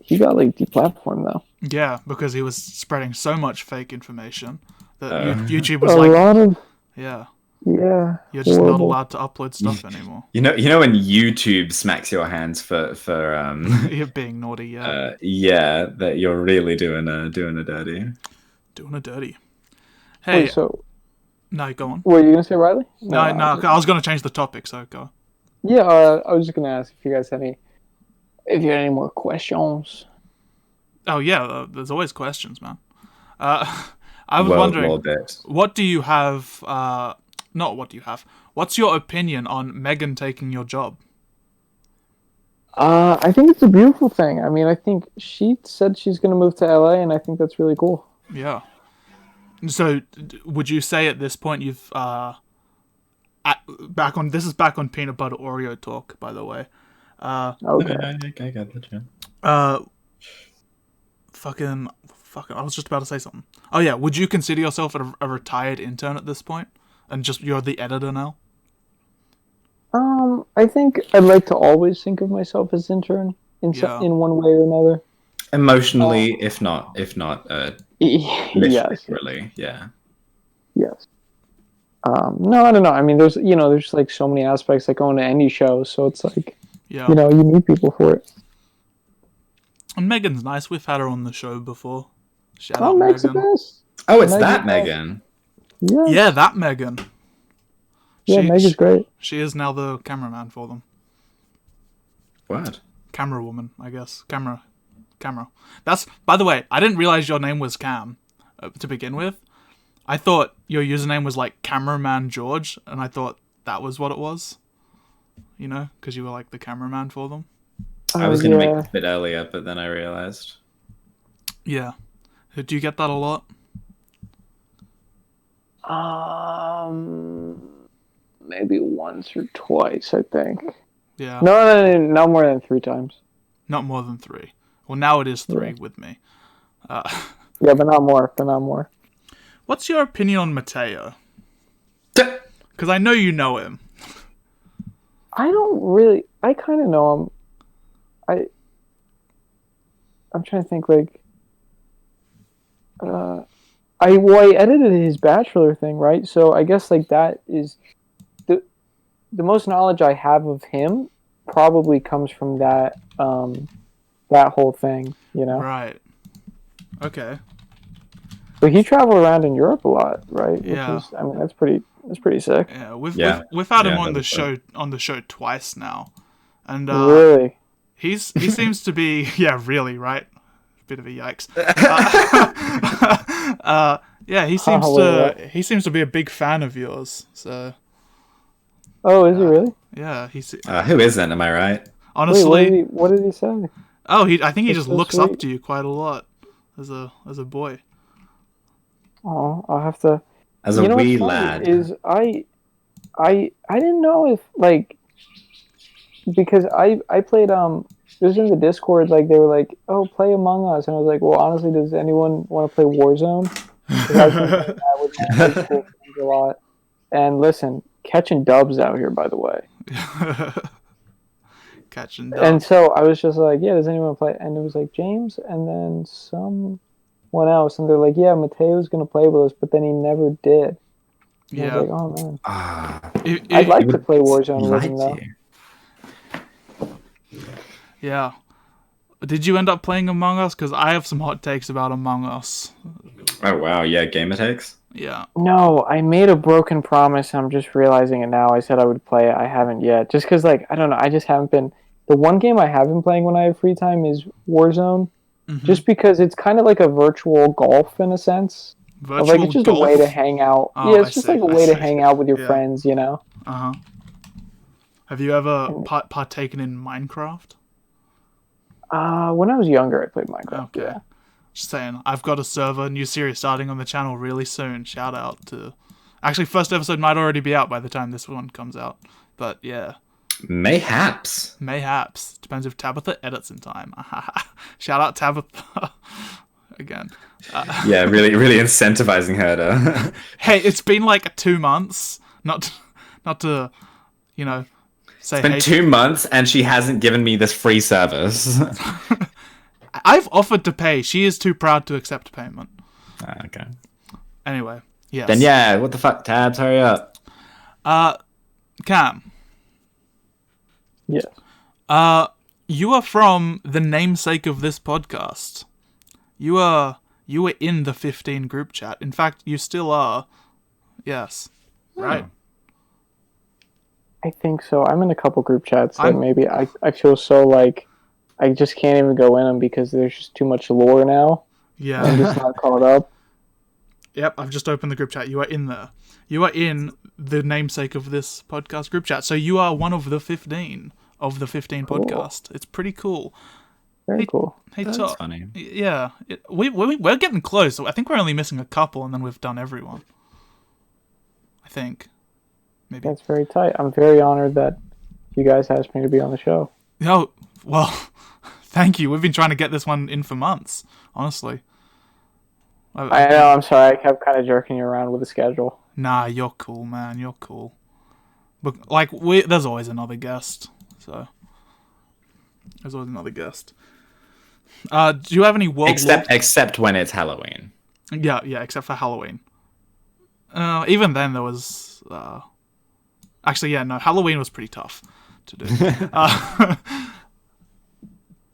he got like deplatformed though. Yeah, because he was spreading so much fake information that Oh. YouTube was A like, lot of yeah, yeah, you're just not horrible. allowed to upload stuff anymore. You know when YouTube smacks your hands for You're being naughty, yeah. yeah, that you're really doing a dirty. Doing a dirty. Hey, Wait, so no, go on. were you gonna say Riley? No, I was going to change the topic, so go. Yeah, I was just gonna ask if you guys had any more questions. Oh, yeah, there's always questions, man. I was Well, wondering, bit. what do you have, not what do you have, what's your opinion on Megan taking your job? I think it's a beautiful thing. I mean, I think she said she's gonna move to LA, and I think that's really cool. Yeah. So, would you say at this point you've, this is back on Peanut Butter Oreo talk, by the way. Okay. I got that. Yeah. Fucking, I was just about to say something. Oh yeah, would you consider yourself a retired intern at this point, and just you're the editor now? I think I'd like to always think of myself as intern Yeah. in one way or another. Emotionally, if not, Yes. literally, yeah. Yes. No, I don't know. I mean, there's like so many aspects that go into any show, so it's like, Yeah. you need people for it. And Megan's nice. We've had her on the show before. Shout Oh, out Meg's the Megan. best. Oh, it's Megan, that Megan. Yeah. Yeah, that Megan. Yeah, Meg is great. She is now the cameraman for them. What? Camera woman, I guess. Camera. That's, by the way, I didn't realize your name was Cam to begin with. I thought your username was like Cameraman George, and I thought that was what it was. You know, because you were like the cameraman for them. I was gonna make it a bit earlier, but then I realized. Yeah. Do you get that a lot? Maybe once or twice, I think. Yeah. No, not more than 3 times. Not more than 3. Well, now it is 3 Yeah. with me. Yeah, but not more. What's your opinion on Mateo? Because I know you know him. I don't really. I kind of know him. I'm trying to think. Like, I edited his Bachelor thing, right? So I guess like that is the most knowledge I have of him probably comes from that that whole thing, Right. Okay. But he traveled around in Europe a lot, right? Yeah. I mean, that's pretty sick. Yeah, we've had him on the show twice now, and Really? he seems to be really bit of a yikes. Yeah, he seems to be a big fan of yours. So. Oh, is he really? Yeah, he's. Who isn't? Am I right? Honestly. Wait, what did he say? Oh, I think he just so looks sweet. up to you quite a lot as a boy. Oh, I'll have to. As a wee lad. Is I didn't know if like because I played it was in the Discord, like they were like, oh, play Among Us, and I was like, well, honestly, does anyone want to play Warzone? Because I've been playing that with my high school friends a lot. And listen, catching dubs out here, by the way. Catching dubs. And so I was just like, yeah, does anyone play? And it was like James, and then someone else, and they're like, yeah, Mateo's gonna play with us, but then he never did. And Yeah. I was like, oh man. I'd like to play Warzone with him though. Yeah. Did you end up playing Among Us? Because I have some hot takes about Among Us. Oh wow, yeah, gamer takes. Yeah. No, I made a broken promise. I'm just realizing it now. I said I would play it. I haven't yet. Just because, like, I don't know. I just haven't been. The one game I have been playing when I have free time is Warzone. Mm-hmm. Just because it's kind of like a virtual golf in a sense. Virtual like, it's just golf? a way to hang out. Oh, yeah, it's just like a way to hang out with your Yeah. friends, you know? Uh-huh. Have you ever partaken in Minecraft? When I was younger, I played Minecraft. Okay. Yeah. Just saying, I've got a server, new series starting on the channel really soon. Shout out to... Actually, first episode might already be out by the time this one comes out. But yeah. Mayhaps. Depends if Tabitha edits in time. Shout out Tabitha. again. Yeah, really incentivizing her to. Hey, it's been like 2 months. Not to, say It's been hey. 2 months and she hasn't given me this free service. I've offered to pay. She is too proud to accept payment. Okay. Anyway, yes. Then yeah, what the fuck, Tabs? Hurry up. Cam. Yes. You are from the namesake of this podcast. You were in the 15 group chat. In fact, you still are. Yes. Right. I think so. I'm in a couple group chats that I'm- maybe I feel so like I just can't even go in them because there's just too much lore now. Yeah. I'm just not caught up. Yep, I've just opened the group chat. You are in there. You are in the namesake of this podcast group chat. So you are one of the 15 of the 15 Cool. podcast. It's pretty cool. Very cool. Hey, That's Top. funny. Yeah. We're getting close. I think we're only missing a couple and then we've done everyone. I think. Maybe. That's very tight. I'm very honored that you guys asked me to be on the show. Oh, well, thank you. We've been trying to get this one in for months, honestly. I know. I'm sorry. I kept kind of jerking you around with the schedule. Nah, you're cool, man. You're cool. But like, there's always another guest. So there's always another guest. Do you have any world? Except when it's Halloween. Yeah, except for Halloween. Even then, there was. Actually, yeah, no. Halloween was pretty tough to do.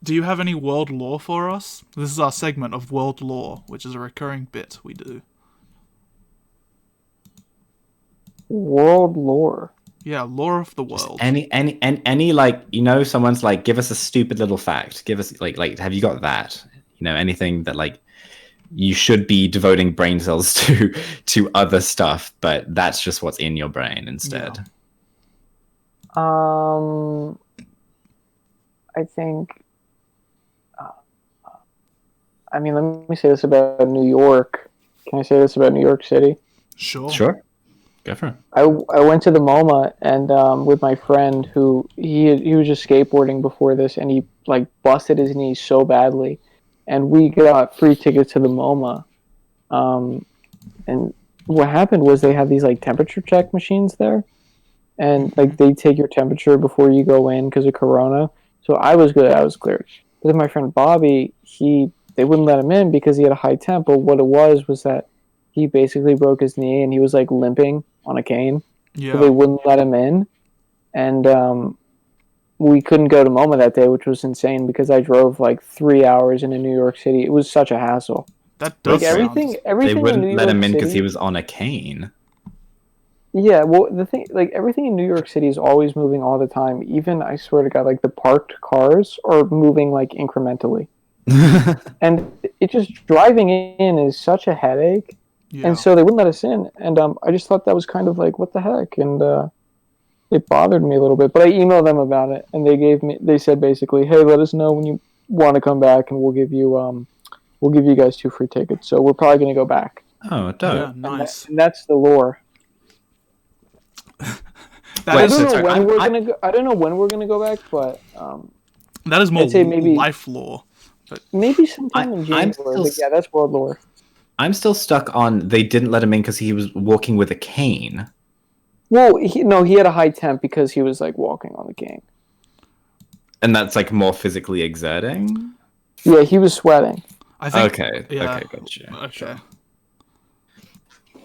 Do you have any world lore for us? This is our segment of world lore, which is a recurring bit we do. World lore. Yeah, lore of the world. Any like, someone's like, give us a stupid little fact. Give us like have you got that? Anything that like you should be devoting brain cells to other stuff, but that's just what's in your brain instead. Yeah. I think. I mean, let me say this about New York. Can I say this about New York City? Sure. Go for it. I went to the MoMA and with my friend who he was just skateboarding before this and he like busted his knee so badly, and we got free tickets to the MoMA. And what happened was they have these like temperature check machines there, and like they take your temperature before you go in because of Corona. So I was good, I was cleared. But then my friend Bobby, they wouldn't let him in because he had a high temp. But what it was that he basically broke his knee and he was like limping on a cane. Yeah. So they wouldn't let him in, and we couldn't go to MoMA that day, which was insane because I drove like 3 hours into New York City. It was such a hassle. That does Like everything They in wouldn't New let York him in because City- he was on a cane. Yeah, well, the thing, like everything in New York City is always moving all the time. Even I swear to God, like the parked cars are moving like incrementally, and it just driving in is such a headache. Yeah. And so they wouldn't let us in, and I just thought that was kind of like what the heck, and it bothered me a little bit. But I emailed them about it, and they said basically, hey, let us know when you want to come back, and we'll give you guys 2 free tickets. So we're probably gonna go back. Oh, dope. Yeah, And nice. and that's the lore. That Wait, is- I don't know sorry, when we're I'm- gonna go. I don't know when we're gonna go back, but that is more I'd say maybe- life lore. maybe sometime in I'm January. still- But yeah, that's world lore. I'm still stuck on they didn't let him in because he was walking with a cane. Well, he had a high temp because he was like walking on the cane. And that's like more physically exerting? Yeah, he was sweating. I think. Okay, Yeah. okay, gotcha. Okay.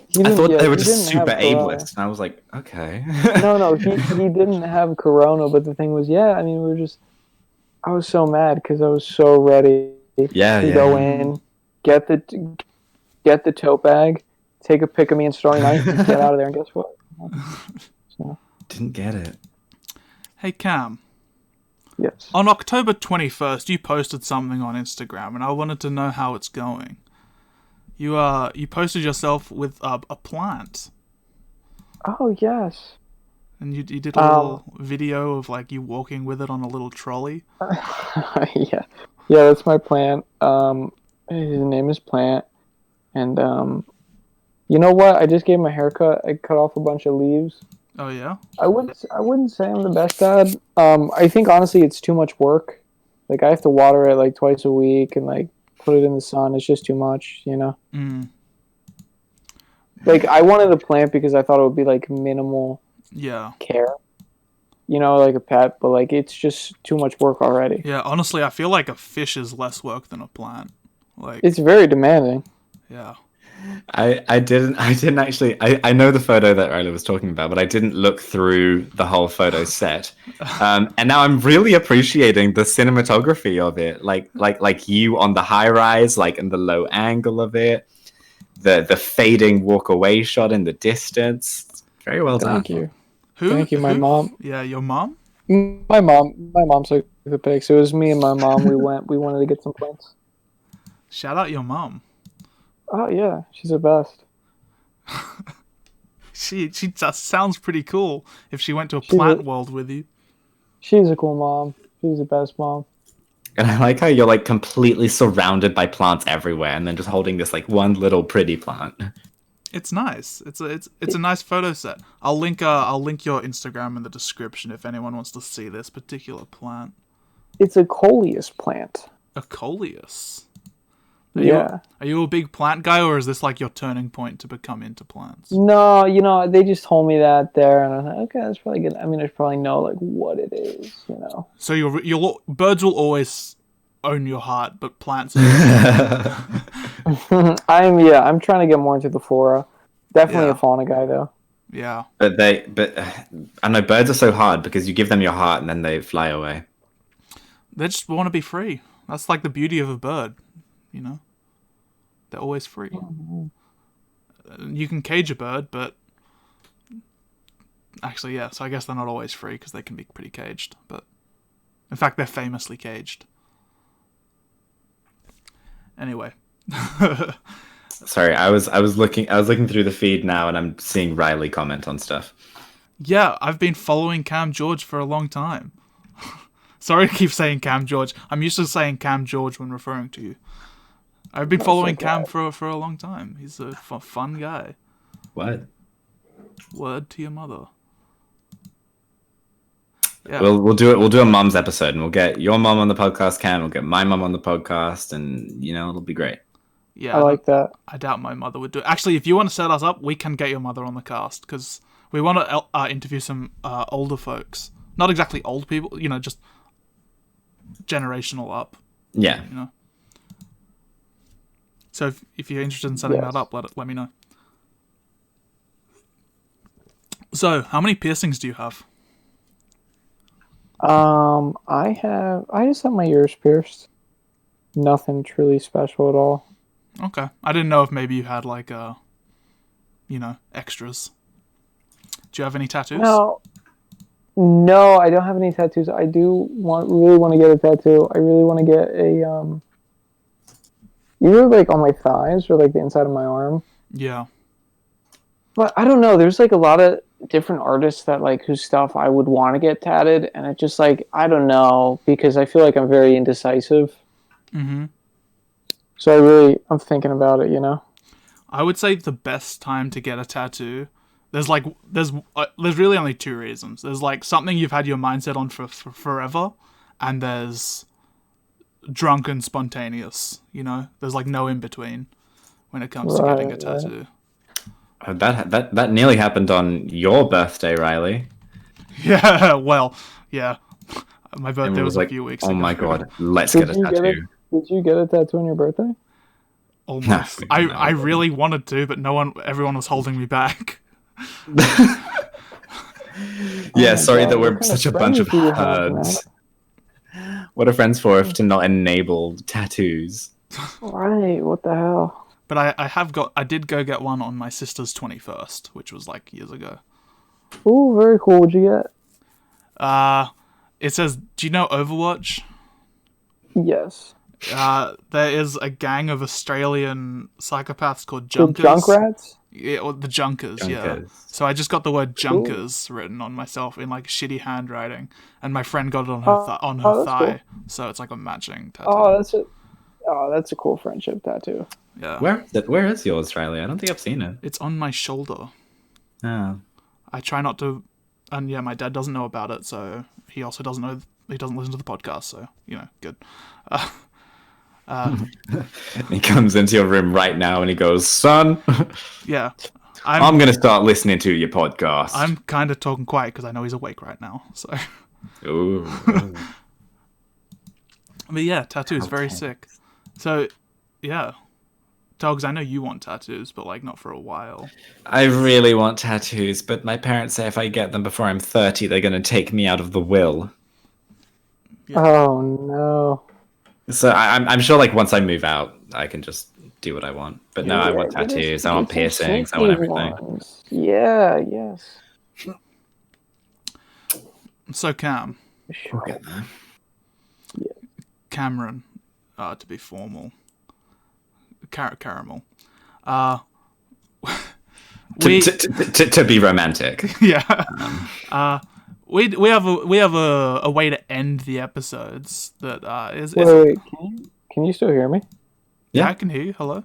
He I didn't- thought yeah, they were he just didn't have super corona. ableist, and I was like, okay. No, he didn't have corona, but the thing was, yeah, I mean, I was so mad because I was so ready to go in, get the tote bag, take a pick of me and Starry Night, and just get out of there. And guess what? So, Didn't get it. Hey, Cam. yes. On October 21st, you posted something on Instagram, and I wanted to know how it's going. You posted yourself with a plant, Oh yes. and you did a little video of like you walking with it on a little trolley. yeah, that's my plant. His name is Plant, and you know what? I just gave him a haircut. I cut off a bunch of leaves. Oh yeah. I wouldn't say I'm the best dad. I think honestly it's too much work. Like I have to water it like twice a week and like put it in the sun. It's just too much, Mm, Like I wanted a plant because I thought it would be like minimal yeah. care, like a pet, but like it's just too much work already. Yeah, honestly, I feel like a fish is less work than a plant. Like, It's very demanding. yeah. I didn't actually I know the photo that Riley was talking about, but I didn't look through the whole photo set. And now I'm really appreciating the cinematography of it, like you on the high rise, like in the low angle of it, the fading walk away shot in the distance. It's very well done. Thank you. Who? Thank you, my who? mom. Yeah, your mom? My mom took the pics. It was me and my mom. We wanted to get some plants. Shout out your mom. Oh yeah, she's the best. She just sounds pretty cool if she went to a She's plant a, world with you. she's a cool mom. She's the best mom. And I like how you're like completely surrounded by plants everywhere, and then just holding this like one little pretty plant. It's nice. It's a nice photo set. I'll link your Instagram in the description if anyone wants to see this particular plant. It's a coleus plant. A coleus. Yeah. Are you a big plant guy, or is this like your turning point to become into plants? No, they just told me that there, and I thought, okay, that's probably good. I mean, I probably know like what it is. So your birds will always own your heart, but plants. I'm trying to get more into the flora. Definitely Yeah. a fauna guy though. Yeah. But I know birds are so hard because you give them your heart and then they fly away. They just want to be free. That's like the beauty of a bird, They're always free. You can cage a bird, but actually, yeah. So I guess they're not always free because they can be pretty caged. But in fact, they're famously caged. Anyway. Sorry, I was looking through the feed now, and I'm seeing Riley comment on stuff. Yeah, I've been following Cam George for a long time. Sorry to keep saying Cam George. I'm used to saying Cam George when referring to you. I've been following Cam for a long time. He's a fun guy. What? Word to your mother. Yeah. We'll do it. We'll do a mom's episode, and we'll get your mom on the podcast, Cam. We'll get my mom on the podcast, and it'll be great. Yeah, I like that. I doubt my mother would do it. Actually, if you want to set us up, we can get your mother on the cast because we want to interview some older folks. Not exactly old people, just generational up. Yeah. So if you're interested in setting that up, let me know. So, how many piercings do you have? I just have my ears pierced. Nothing truly special at all. Okay. I didn't know if maybe you had like extras. Do you have any tattoos? No, I don't have any tattoos. I do really want to get a tattoo. I really want to get a either like on my thighs or like the inside of my arm. Yeah. But I don't know. There's like a lot of different artists that like whose stuff I would want to get tatted, and it just like I don't know because I feel like I'm very indecisive. Mm-hmm. So I'm thinking about it. I would say the best time to get a tattoo. There's really only two reasons. There's like something you've had your mindset on for forever, and there's drunk and spontaneous. There's like no in between when it comes to getting a tattoo. That nearly happened on your birthday, Riley. Yeah, well, yeah. My birthday was a few weeks ago. Oh my god, let's get a tattoo. Did you get a tattoo on your birthday? Almost. I really wanted to, but everyone was holding me back. Yeah, sorry God, that we're such a bunch of herds. What are friends for if to not enable tattoos? Right, what the hell? But I did go get one on my sister's 21st, which was like years ago. Ooh, very cool. What'd you get? It says, do you know Overwatch? Yes. There is a gang of Australian psychopaths called Junkers. The Junkrats? Yeah, or the Junkers, yeah. So I just got the word Junkers written on myself in like shitty handwriting, and my friend got it on her thigh, cool. So it's like a matching tattoo. That's a cool friendship tattoo. Yeah. Where is yours, Riley? I don't think I've seen it. It's on my shoulder. Oh. I try not to, and yeah, my dad doesn't know about it, so he also doesn't know. He doesn't listen to the podcast, so good. He comes into your room right now and he goes, "Son, Yeah, I'm gonna start listening to your podcast." I'm kind of talking quiet because I know he's awake right now. So, Ooh. but yeah, tattoos very Okay. sick. So, yeah, Togs, I know you want tattoos, but like not for a while. I really want tattoos, but my parents say if I get them before I'm 30, they're gonna take me out of the will. Yeah. Oh no. So I'm sure like once I move out, I can just do what I want. But no, I want Get tattoos. I want some piercings. I want sneaky everything. ones. Yeah, yes. So Cam, Sure. Look at that. Cameron, to be formal, caramel. Uh, we To be romantic. yeah. We have a way to end the episodes that Wait, can you still hear me? yeah, Yeah. I can hear you. Hello.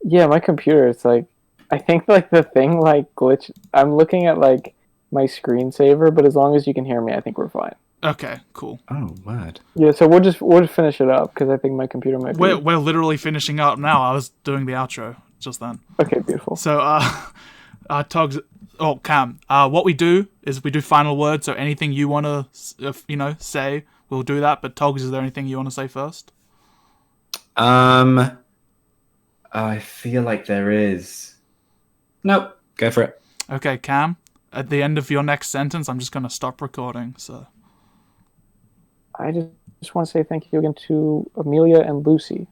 Yeah, my computer, it's like, I think like the thing like glitch. I'm looking at like my screensaver, but as long as you can hear me, I think we're fine. Okay, cool. Oh, word. Yeah, so we'll just finish it up because I think my computer might be. We're literally finishing up now. I was doing the outro just then. Okay, beautiful. So Togs, oh Cam, what we do is we do final words. So anything you wanna say, we'll do that. But Togs, is there anything you wanna say first? I feel like there is. Nope. Go for it. Okay, Cam. At the end of your next sentence, I'm just gonna stop recording. So I just want to say thank you again to Amelia and Lucy.